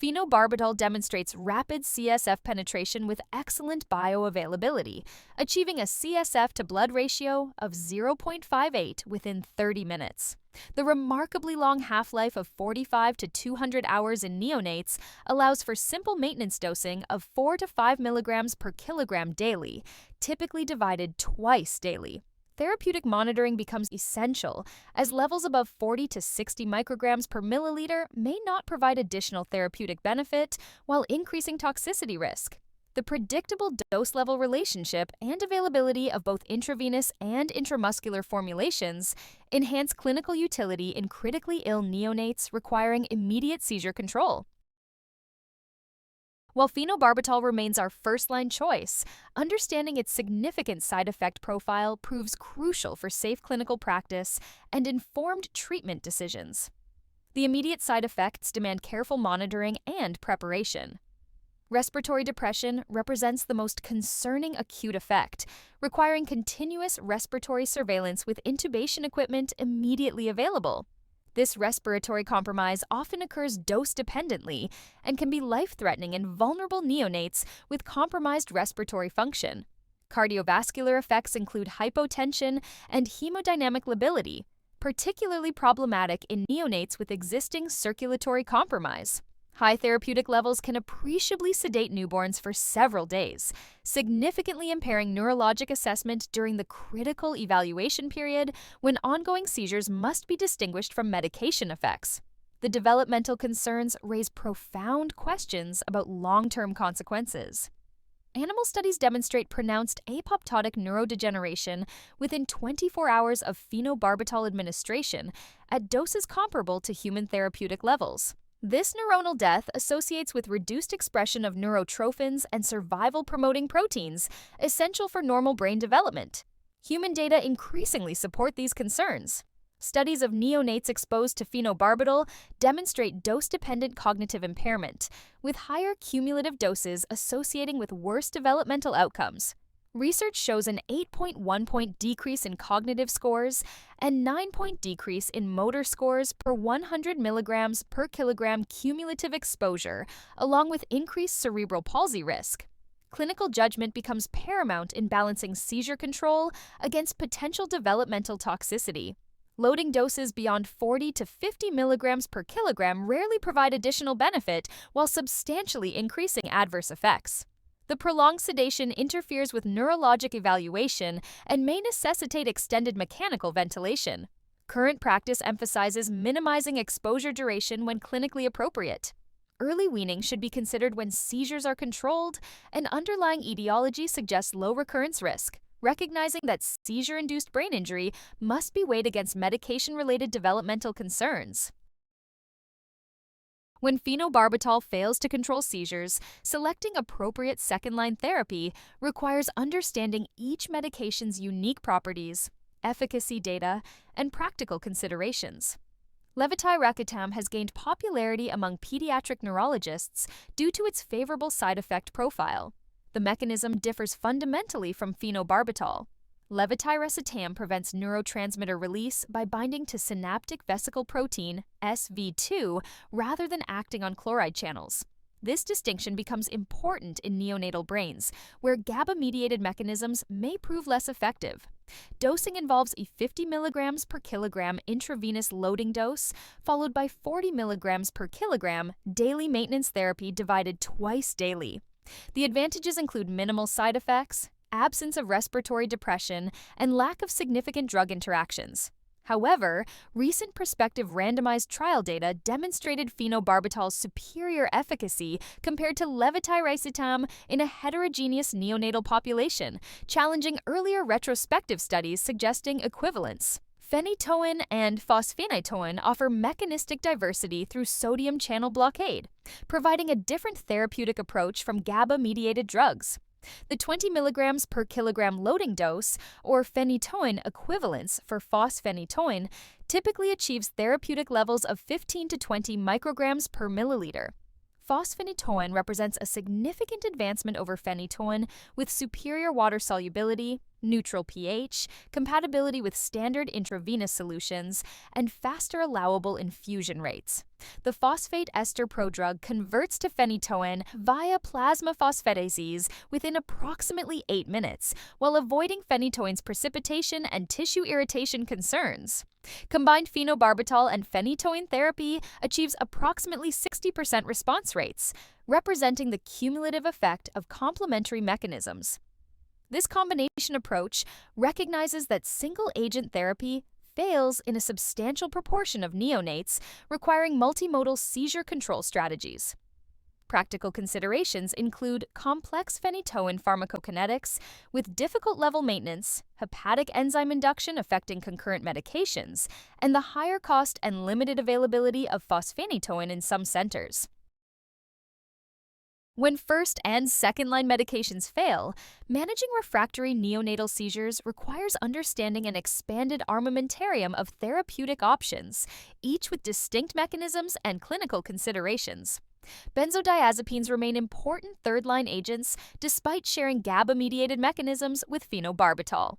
Phenobarbital demonstrates rapid CSF penetration with excellent bioavailability, achieving a CSF to blood ratio of 0.58 within 30 minutes. The remarkably long half-life of 45 to 200 hours in neonates allows for simple maintenance dosing of 4 to 5 milligrams per kilogram daily, typically divided twice daily. Therapeutic monitoring becomes essential, as levels above 40 to 60 micrograms per milliliter may not provide additional therapeutic benefit while increasing toxicity risk. The predictable dose-level relationship and availability of both intravenous and intramuscular formulations enhance clinical utility in critically ill neonates requiring immediate seizure control. While phenobarbital remains our first-line choice, understanding its significant side effect profile proves crucial for safe clinical practice and informed treatment decisions. The immediate side effects demand careful monitoring and preparation. Respiratory depression represents the most concerning acute effect, requiring continuous respiratory surveillance with intubation equipment immediately available. This respiratory compromise often occurs dose-dependently and can be life-threatening in vulnerable neonates with compromised respiratory function. Cardiovascular effects include hypotension and hemodynamic lability, particularly problematic in neonates with existing circulatory compromise. High therapeutic levels can appreciably sedate newborns for several days, significantly impairing neurologic assessment during the critical evaluation period when ongoing seizures must be distinguished from medication effects. The developmental concerns raise profound questions about long-term consequences. Animal studies demonstrate pronounced apoptotic neurodegeneration within 24 hours of phenobarbital administration at doses comparable to human therapeutic levels. This neuronal death associates with reduced expression of neurotrophins and survival-promoting proteins essential for normal brain development. Human data increasingly support these concerns. Studies of neonates exposed to phenobarbital demonstrate dose-dependent cognitive impairment, with higher cumulative doses associating with worse developmental outcomes. Research shows an 8.1-point decrease in cognitive scores and 9-point decrease in motor scores per 100 milligrams per kilogram cumulative exposure, along with increased cerebral palsy risk. Clinical judgment becomes paramount in balancing seizure control against potential developmental toxicity. Loading doses beyond 40 to 50 milligrams per kilogram rarely provide additional benefit while substantially increasing adverse effects. The prolonged sedation interferes with neurologic evaluation and may necessitate extended mechanical ventilation. Current practice emphasizes minimizing exposure duration when clinically appropriate. Early weaning should be considered when seizures are controlled and underlying etiology suggests low recurrence risk, recognizing that seizure-induced brain injury must be weighed against medication-related developmental concerns. When phenobarbital fails to control seizures, selecting appropriate second-line therapy requires understanding each medication's unique properties, efficacy data, and practical considerations. Levetiracetam has gained popularity among pediatric neurologists due to its favorable side effect profile. The mechanism differs fundamentally from phenobarbital. Levetiracetam prevents neurotransmitter release by binding to synaptic vesicle protein, SV2, rather than acting on chloride channels. This distinction becomes important in neonatal brains, where GABA-mediated mechanisms may prove less effective. Dosing involves a 50 milligrams per kilogram intravenous loading dose, followed by 40 milligrams per kilogram daily maintenance therapy divided twice daily. The advantages include minimal side effects, absence of respiratory depression, and lack of significant drug interactions. However, recent prospective randomized trial data demonstrated phenobarbital's superior efficacy compared to levetiracetam in a heterogeneous neonatal population, challenging earlier retrospective studies suggesting equivalence. Phenytoin and fosphenytoin offer mechanistic diversity through sodium channel blockade, providing a different therapeutic approach from GABA-mediated drugs. The 20 milligrams per kilogram loading dose, or phenytoin equivalence for fosphenytoin, typically achieves therapeutic levels of 15 to 20 micrograms per milliliter. Fosphenytoin represents a significant advancement over phenytoin with superior water solubility, neutral pH, compatibility with standard intravenous solutions, and faster allowable infusion rates. The phosphate ester prodrug converts to phenytoin via plasma phosphatases within approximately 8 minutes, while avoiding phenytoin's precipitation and tissue irritation concerns. Combined phenobarbital and phenytoin therapy achieves approximately 60% response rates, representing the cumulative effect of complementary mechanisms. This combination approach recognizes that single-agent therapy fails in a substantial proportion of neonates, requiring multimodal seizure control strategies. Practical considerations include complex phenytoin pharmacokinetics with difficult level maintenance, hepatic enzyme induction affecting concurrent medications, and the higher cost and limited availability of phosphanytoin in some centers. When first and second-line medications fail, managing refractory neonatal seizures requires understanding an expanded armamentarium of therapeutic options, each with distinct mechanisms and clinical considerations. Benzodiazepines remain important third-line agents despite sharing GABA-mediated mechanisms with phenobarbital.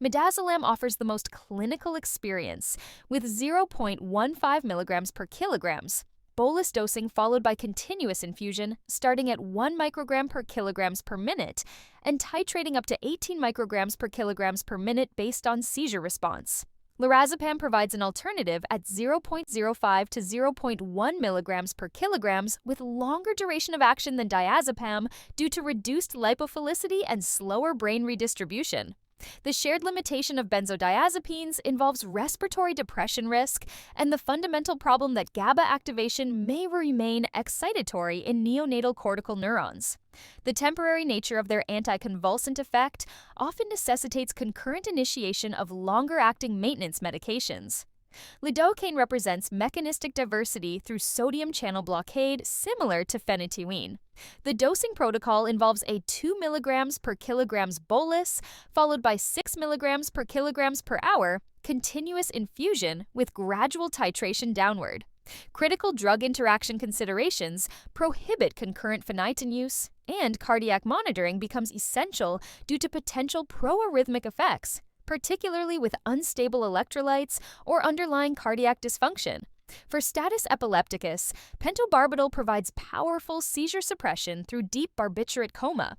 Midazolam offers the most clinical experience, with 0.15 mg per kilograms, bolus dosing followed by continuous infusion starting at 1 microgram per kilograms per minute and titrating up to 18 micrograms per kilograms per minute based on seizure response. Lorazepam provides an alternative at 0.05 to 0.1 milligrams per kilograms with longer duration of action than diazepam due to reduced lipophilicity and slower brain redistribution. The shared limitation of benzodiazepines involves respiratory depression risk and the fundamental problem that GABA activation may remain excitatory in neonatal cortical neurons. The temporary nature of their anticonvulsant effect often necessitates concurrent initiation of longer-acting maintenance medications. Lidocaine represents mechanistic diversity through sodium channel blockade similar to phenytoin. The dosing protocol involves a 2 mg per kilograms bolus followed by 6 mg per kilograms per hour continuous infusion with gradual titration downward. Critical drug interaction considerations prohibit concurrent phenytoin use, and cardiac monitoring becomes essential due to potential proarrhythmic effects, particularly with unstable electrolytes or underlying cardiac dysfunction. For status epilepticus, pentobarbital provides powerful seizure suppression through deep barbiturate coma.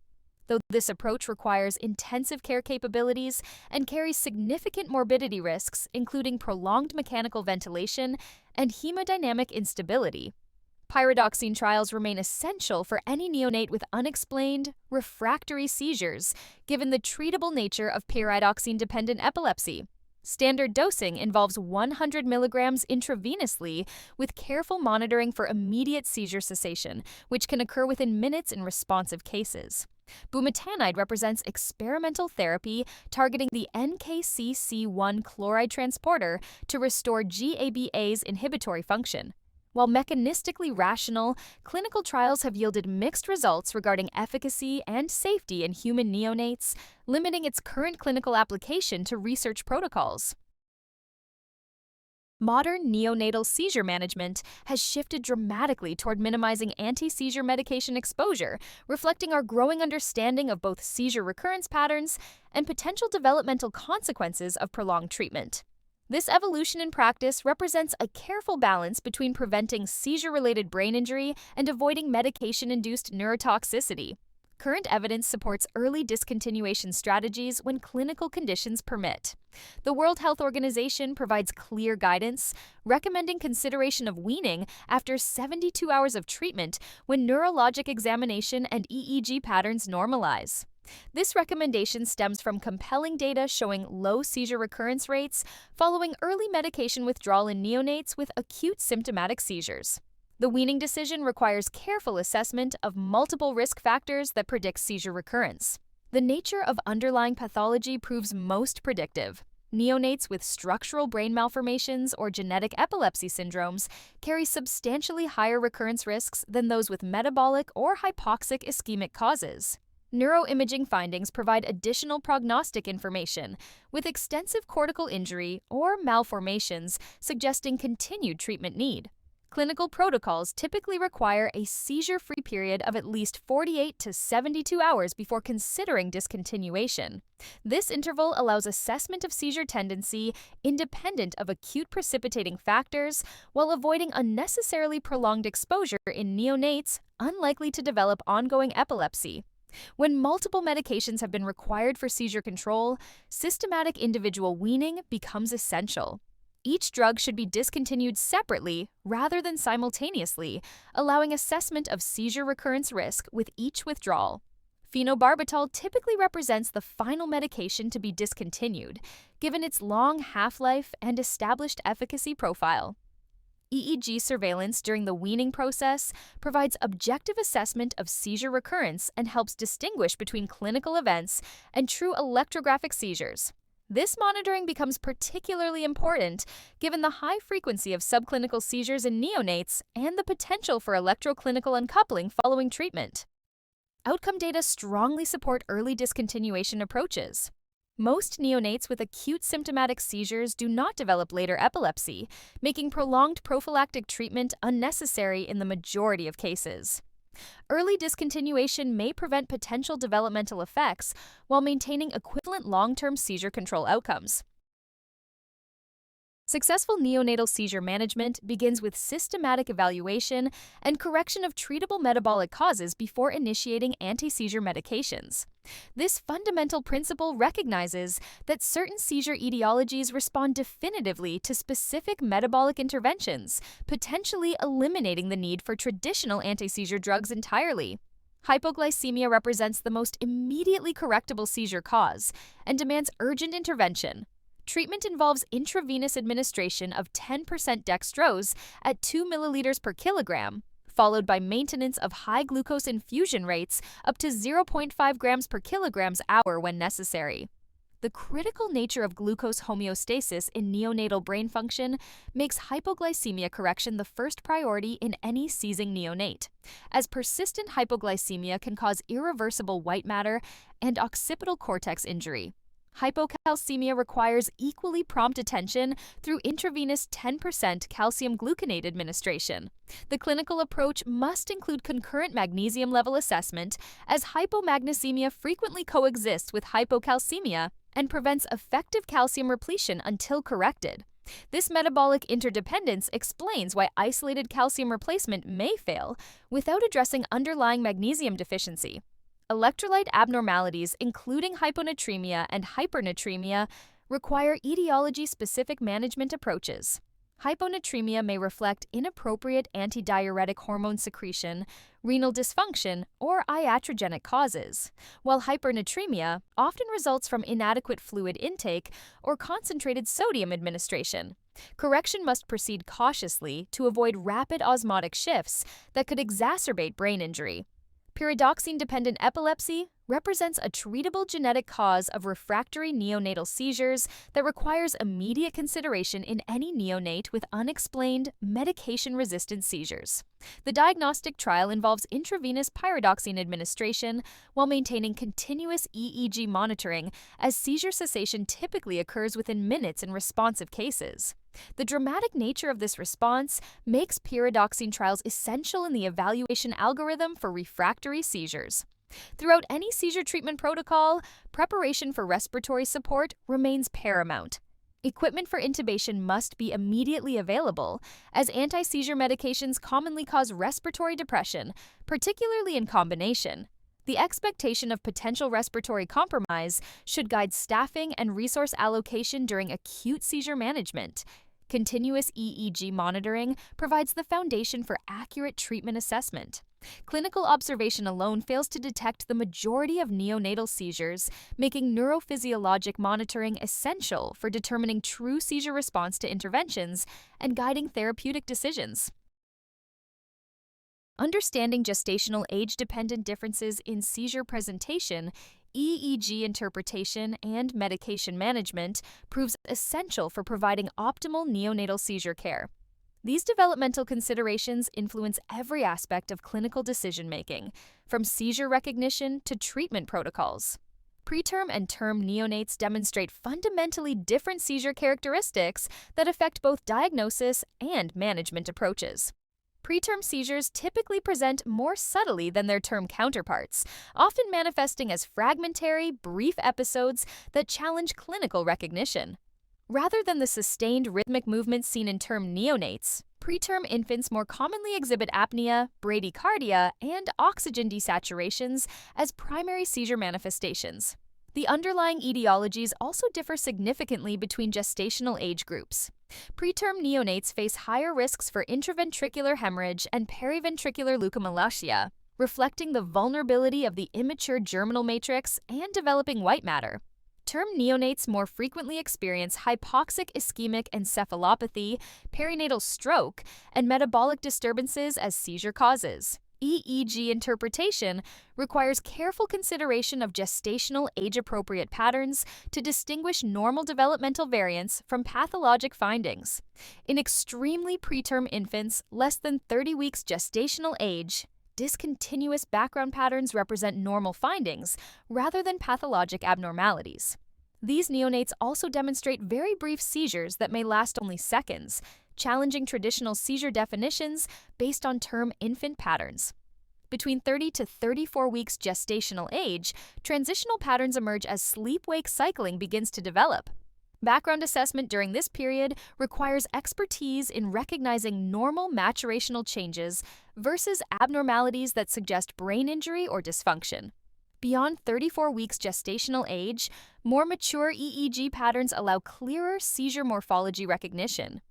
Though this approach requires intensive care capabilities and carries significant morbidity risks, including prolonged mechanical ventilation and hemodynamic instability. Pyridoxine trials remain essential for any neonate with unexplained, refractory seizures, given the treatable nature of pyridoxine-dependent epilepsy. Standard dosing involves 100 milligrams intravenously with careful monitoring for immediate seizure cessation, which can occur within minutes in responsive cases. Bumetanide represents experimental therapy targeting the NKCC1 chloride transporter to restore GABA's inhibitory function. While mechanistically rational, clinical trials have yielded mixed results regarding efficacy and safety in human neonates, limiting its current clinical application to research protocols. Modern neonatal seizure management has shifted dramatically toward minimizing anti-seizure medication exposure, reflecting our growing understanding of both seizure recurrence patterns and potential developmental consequences of prolonged treatment. This evolution in practice represents a careful balance between preventing seizure-related brain injury and avoiding medication-induced neurotoxicity. Current evidence supports early discontinuation strategies when clinical conditions permit. The World Health Organization provides clear guidance, recommending consideration of weaning after 72 hours of treatment when neurologic examination and EEG patterns normalize. This recommendation stems from compelling data showing low seizure recurrence rates following early medication withdrawal in neonates with acute symptomatic seizures. The weaning decision requires careful assessment of multiple risk factors that predict seizure recurrence. The nature of underlying pathology proves most predictive. Neonates with structural brain malformations or genetic epilepsy syndromes carry substantially higher recurrence risks than those with metabolic or hypoxic ischemic causes. Neuroimaging findings provide additional prognostic information, with extensive cortical injury or malformations suggesting continued treatment need. Clinical protocols typically require a seizure-free period of at least 48 to 72 hours before considering discontinuation. This interval allows assessment of seizure tendency independent of acute precipitating factors while avoiding unnecessarily prolonged exposure in neonates unlikely to develop ongoing epilepsy. When multiple medications have been required for seizure control, systematic individual weaning becomes essential. Each drug should be discontinued separately rather than simultaneously, allowing assessment of seizure recurrence risk with each withdrawal. Phenobarbital typically represents the final medication to be discontinued, given its long half-life and established efficacy profile. EEG surveillance during the weaning process provides objective assessment of seizure recurrence and helps distinguish between clinical events and true electrographic seizures. This monitoring becomes particularly important given the high frequency of subclinical seizures in neonates and the potential for electroclinical uncoupling following treatment. Outcome data strongly support early discontinuation approaches. Most neonates with acute symptomatic seizures do not develop later epilepsy, making prolonged prophylactic treatment unnecessary in the majority of cases. Early discontinuation may prevent potential developmental effects while maintaining equivalent long-term seizure control outcomes. Successful neonatal seizure management begins with systematic evaluation and correction of treatable metabolic causes before initiating anti-seizure medications. This fundamental principle recognizes that certain seizure etiologies respond definitively to specific metabolic interventions, potentially eliminating the need for traditional anti-seizure drugs entirely. Hypoglycemia represents the most immediately correctable seizure cause and demands urgent intervention. Treatment involves intravenous administration of 10% dextrose at 2 milliliters per kilogram, followed by maintenance of high glucose infusion rates up to 0.5 grams per kilograms hour when necessary. The critical nature of glucose homeostasis in neonatal brain function makes hypoglycemia correction the first priority in any seizing neonate, as persistent hypoglycemia can cause irreversible white matter and occipital cortex injury. Hypocalcemia requires equally prompt attention through intravenous 10% calcium gluconate administration. The clinical approach must include concurrent magnesium level assessment, as hypomagnesemia frequently coexists with hypocalcemia and prevents effective calcium repletion until corrected. This metabolic interdependence explains why isolated calcium replacement may fail without addressing underlying magnesium deficiency. Electrolyte abnormalities, including hyponatremia and hypernatremia, require etiology-specific management approaches. Hyponatremia may reflect inappropriate antidiuretic hormone secretion, renal dysfunction, or iatrogenic causes, while hypernatremia often results from inadequate fluid intake or concentrated sodium administration. Correction must proceed cautiously to avoid rapid osmotic shifts that could exacerbate brain injury. Pyridoxine-dependent epilepsy represents a treatable genetic cause of refractory neonatal seizures that requires immediate consideration in any neonate with unexplained, medication-resistant seizures. The diagnostic trial involves intravenous pyridoxine administration while maintaining continuous EEG monitoring, as seizure cessation typically occurs within minutes in responsive cases. The dramatic nature of this response makes pyridoxine trials essential in the evaluation algorithm for refractory seizures. Throughout any seizure treatment protocol, preparation for respiratory support remains paramount. Equipment for intubation must be immediately available, as anti-seizure medications commonly cause respiratory depression, particularly in combination. The expectation of potential respiratory compromise should guide staffing and resource allocation during acute seizure management. Continuous EEG monitoring provides the foundation for accurate treatment assessment. Clinical observation alone fails to detect the majority of neonatal seizures, making neurophysiologic monitoring essential for determining true seizure response to interventions and guiding therapeutic decisions. Understanding gestational age-dependent differences in seizure presentation, EEG interpretation, and medication management proves essential for providing optimal neonatal seizure care. These developmental considerations influence every aspect of clinical decision-making, from seizure recognition to treatment protocols. Preterm and term neonates demonstrate fundamentally different seizure characteristics that affect both diagnosis and management approaches. Preterm seizures typically present more subtly than their term counterparts, often manifesting as fragmentary, brief episodes that challenge clinical recognition. Rather than the sustained rhythmic movements seen in term neonates, preterm infants more commonly exhibit apnea, bradycardia, and oxygen desaturations as primary seizure manifestations. The underlying etiologies also differ significantly between gestational age groups. Preterm neonates face higher risks for intraventricular hemorrhage and periventricular leukomalacia, reflecting the vulnerability of the immature germinal matrix and developing white matter. Term neonates more frequently experience hypoxic ischemic encephalopathy, perinatal stroke, and metabolic disturbances as seizure causes. EEG interpretation requires careful consideration of gestational age-appropriate patterns to distinguish normal developmental variants from pathologic findings. In extremely preterm infants, less than 30 weeks gestational age, discontinuous background patterns represent normal findings rather than pathologic abnormalities. These neonates also demonstrate very brief seizures that may last only seconds, challenging traditional seizure definitions based on term infant patterns. Between 30 to 34 weeks gestational age, transitional patterns emerge as sleep-wake cycling begins to develop. Background assessment during this period requires expertise in recognizing normal maturational changes versus abnormalities that suggest brain injury or dysfunction. Beyond 34 weeks gestational age, more mature EEG patterns allow clearer seizure morphology recognition.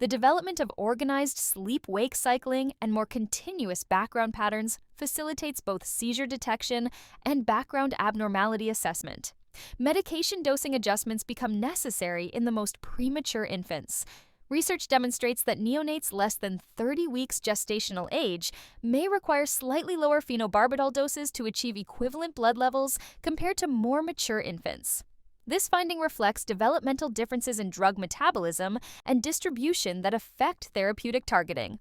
The development of organized sleep-wake cycling and more continuous background patterns facilitates both seizure detection and background abnormality assessment. Medication dosing adjustments become necessary in the most premature infants. Research demonstrates that neonates less than 30 weeks gestational age may require slightly lower phenobarbital doses to achieve equivalent blood levels compared to more mature infants. This finding reflects developmental differences in drug metabolism and distribution that affect therapeutic targeting.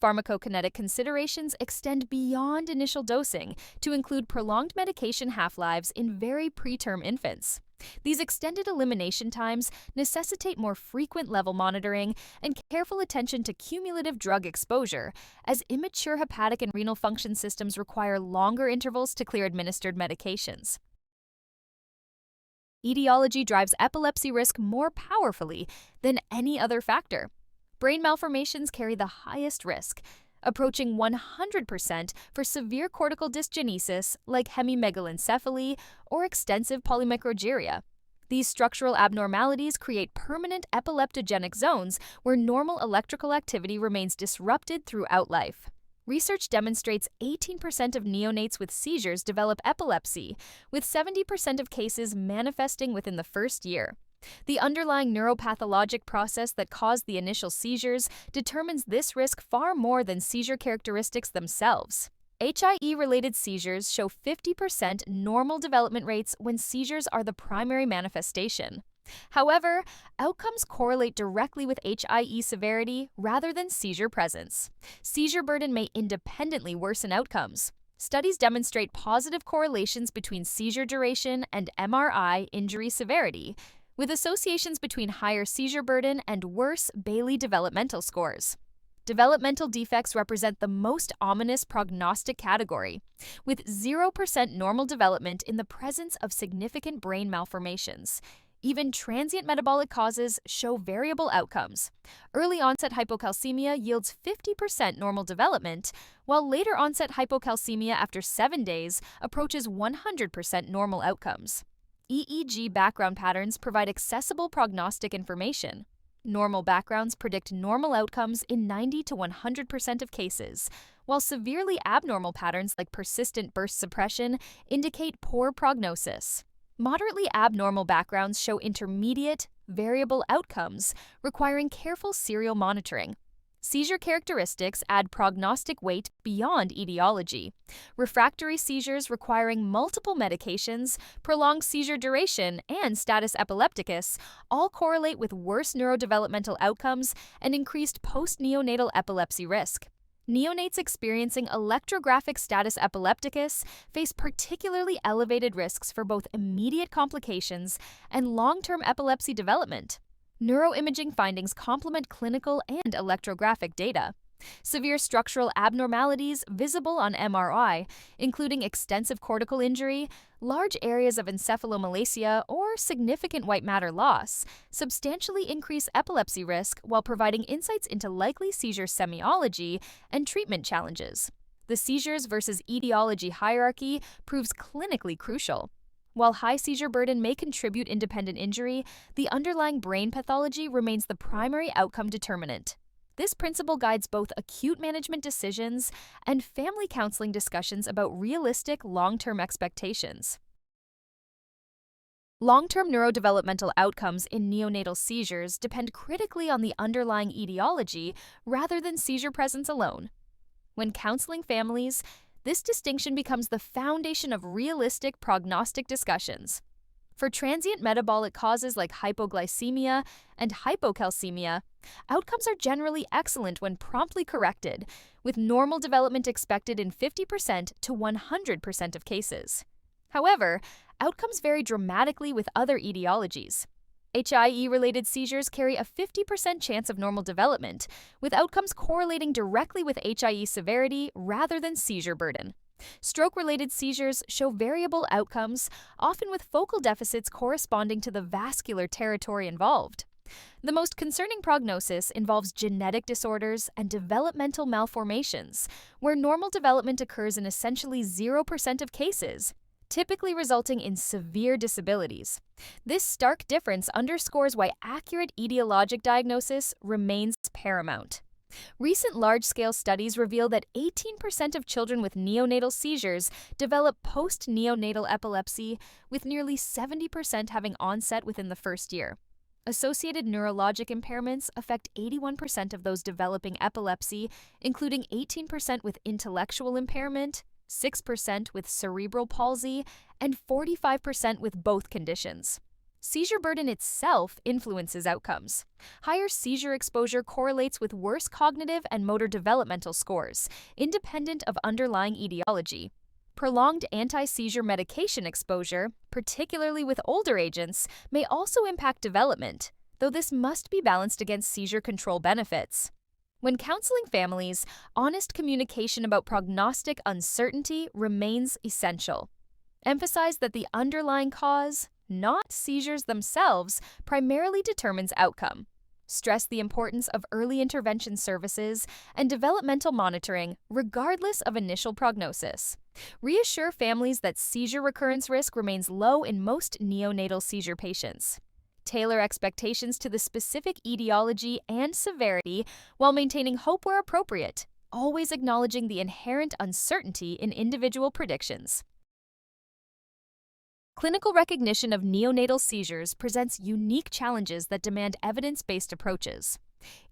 Pharmacokinetic considerations extend beyond initial dosing to include prolonged medication half-lives in very preterm infants. These extended elimination times necessitate more frequent level monitoring and careful attention to cumulative drug exposure, as immature hepatic and renal function systems require longer intervals to clear administered medications. Etiology drives epilepsy risk more powerfully than any other factor. Brain malformations carry the highest risk, approaching 100% for severe cortical dysgenesis like hemimegalencephaly or extensive polymicrogyria. These structural abnormalities create permanent epileptogenic zones where normal electrical activity remains disrupted throughout life. Research demonstrates 18% of neonates with seizures develop epilepsy, with 70% of cases manifesting within the first year. The underlying neuropathologic process that caused the initial seizures determines this risk far more than seizure characteristics themselves. HIE-related seizures show 50% normal development rates when seizures are the primary manifestation. However, outcomes correlate directly with HIE severity rather than seizure presence. Seizure burden may independently worsen outcomes. Studies demonstrate positive correlations between seizure duration and MRI injury severity, with associations between higher seizure burden and worse Bayley developmental scores. Developmental defects represent the most ominous prognostic category, with 0% normal development in the presence of significant brain malformations. Even transient metabolic causes show variable outcomes. Early onset hypocalcemia yields 50% normal development, while later onset hypocalcemia after 7 days approaches 100% normal outcomes. EEG background patterns provide accessible prognostic information. Normal backgrounds predict normal outcomes in 90 to 100% of cases, while severely abnormal patterns like persistent burst suppression indicate poor prognosis. Moderately abnormal backgrounds show intermediate, variable outcomes, requiring careful serial monitoring. Seizure characteristics add prognostic weight beyond etiology. Refractory seizures requiring multiple medications, prolonged seizure duration, and status epilepticus all correlate with worse neurodevelopmental outcomes and increased post-neonatal epilepsy risk. Neonates experiencing electrographic status epilepticus face particularly elevated risks for both immediate complications and long-term epilepsy development. Neuroimaging findings complement clinical and electrographic data. Severe structural abnormalities visible on MRI, including extensive cortical injury, large areas of encephalomalacia, or significant white matter loss, substantially increase epilepsy risk while providing insights into likely seizure semiology and treatment challenges. The seizures versus etiology hierarchy proves clinically crucial. While high seizure burden may contribute independent injury, the underlying brain pathology remains the primary outcome determinant. This principle guides both acute management decisions and family counseling discussions about realistic long-term expectations. Long-term neurodevelopmental outcomes in neonatal seizures depend critically on the underlying etiology rather than seizure presence alone. When counseling families, this distinction becomes the foundation of realistic prognostic discussions. For transient metabolic causes like hypoglycemia and hypocalcemia, outcomes are generally excellent when promptly corrected, with normal development expected in 50% to 100% of cases. However, outcomes vary dramatically with other etiologies. HIE-related seizures carry a 50% chance of normal development, with outcomes correlating directly with HIE severity rather than seizure burden. Stroke-related seizures show variable outcomes, often with focal deficits corresponding to the vascular territory involved. The most concerning prognosis involves genetic disorders and developmental malformations, where normal development occurs in essentially 0% of cases, typically resulting in severe disabilities. This stark difference underscores why accurate etiologic diagnosis remains paramount. Recent large-scale studies reveal that 18% of children with neonatal seizures develop post-neonatal epilepsy, with nearly 70% having onset within the first year. Associated neurologic impairments affect 81% of those developing epilepsy, including 18% with intellectual impairment, 6% with cerebral palsy, and 45% with both conditions. Seizure burden itself influences outcomes. Higher seizure exposure correlates with worse cognitive and motor developmental scores, independent of underlying etiology. Prolonged anti-seizure medication exposure, particularly with older agents, may also impact development, though this must be balanced against seizure control benefits. When counseling families, honest communication about prognostic uncertainty remains essential. Emphasize that the underlying cause, not seizures themselves, primarily determines outcome. Stress the importance of early intervention services and developmental monitoring, regardless of initial prognosis. Reassure families that seizure recurrence risk remains low in most neonatal seizure patients. Tailor expectations to the specific etiology and severity while maintaining hope where appropriate, always acknowledging the inherent uncertainty in individual predictions. Clinical recognition of neonatal seizures presents unique challenges that demand evidence-based approaches.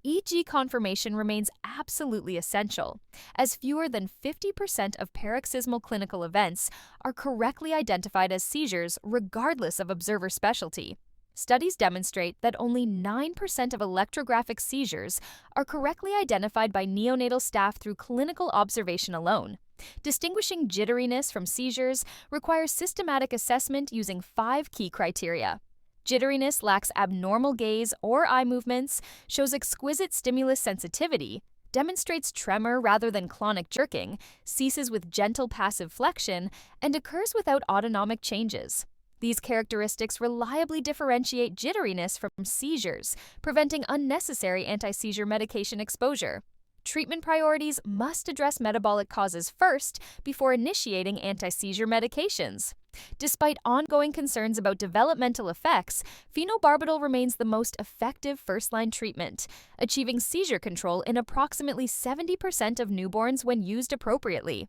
EEG confirmation remains absolutely essential, as fewer than 50% of paroxysmal clinical events are correctly identified as seizures regardless of observer specialty. Studies demonstrate that only 9% of electrographic seizures are correctly identified by neonatal staff through clinical observation alone. Distinguishing jitteriness from seizures requires systematic assessment using 5 key criteria. Jitteriness lacks abnormal gaze or eye movements, shows exquisite stimulus sensitivity, demonstrates tremor rather than clonic jerking, ceases with gentle passive flexion, and occurs without autonomic changes. These characteristics reliably differentiate jitteriness from seizures, preventing unnecessary anti-seizure medication exposure. Treatment priorities must address metabolic causes first before initiating anti-seizure medications. Despite ongoing concerns about developmental effects, phenobarbital remains the most effective first-line treatment, achieving seizure control in approximately 70% of newborns when used appropriately.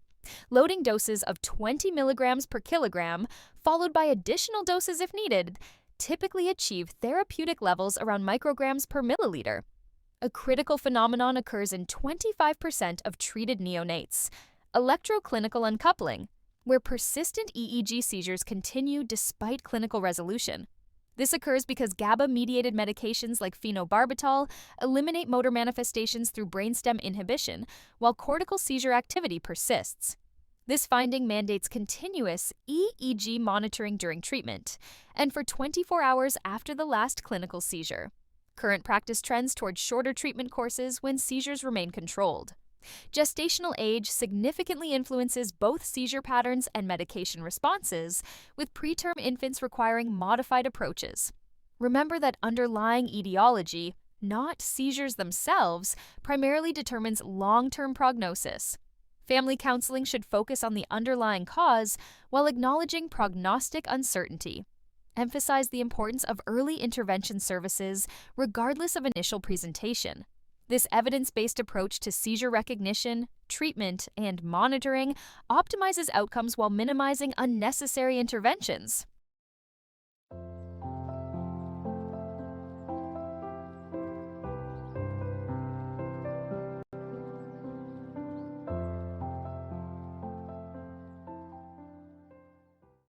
Loading doses of 20 milligrams per kilogram, followed by additional doses if needed, typically achieve therapeutic levels around micrograms per milliliter. A critical phenomenon occurs in 25% of treated neonates, electroclinical uncoupling, where persistent EEG seizures continue despite clinical resolution. This occurs because GABA-mediated medications like phenobarbital eliminate motor manifestations through brainstem inhibition, while cortical seizure activity persists. This finding mandates continuous EEG monitoring during treatment and for 24 hours after the last clinical seizure. Current practice trends toward shorter treatment courses when seizures remain controlled. Gestational age significantly influences both seizure patterns and medication responses, with preterm infants requiring modified approaches. Remember that underlying etiology, not seizures themselves, primarily determines long-term prognosis. Family counseling should focus on the underlying cause while acknowledging prognostic uncertainty. Emphasize the importance of early intervention services regardless of initial presentation. This evidence-based approach to seizure recognition, treatment, and monitoring optimizes outcomes while minimizing unnecessary interventions.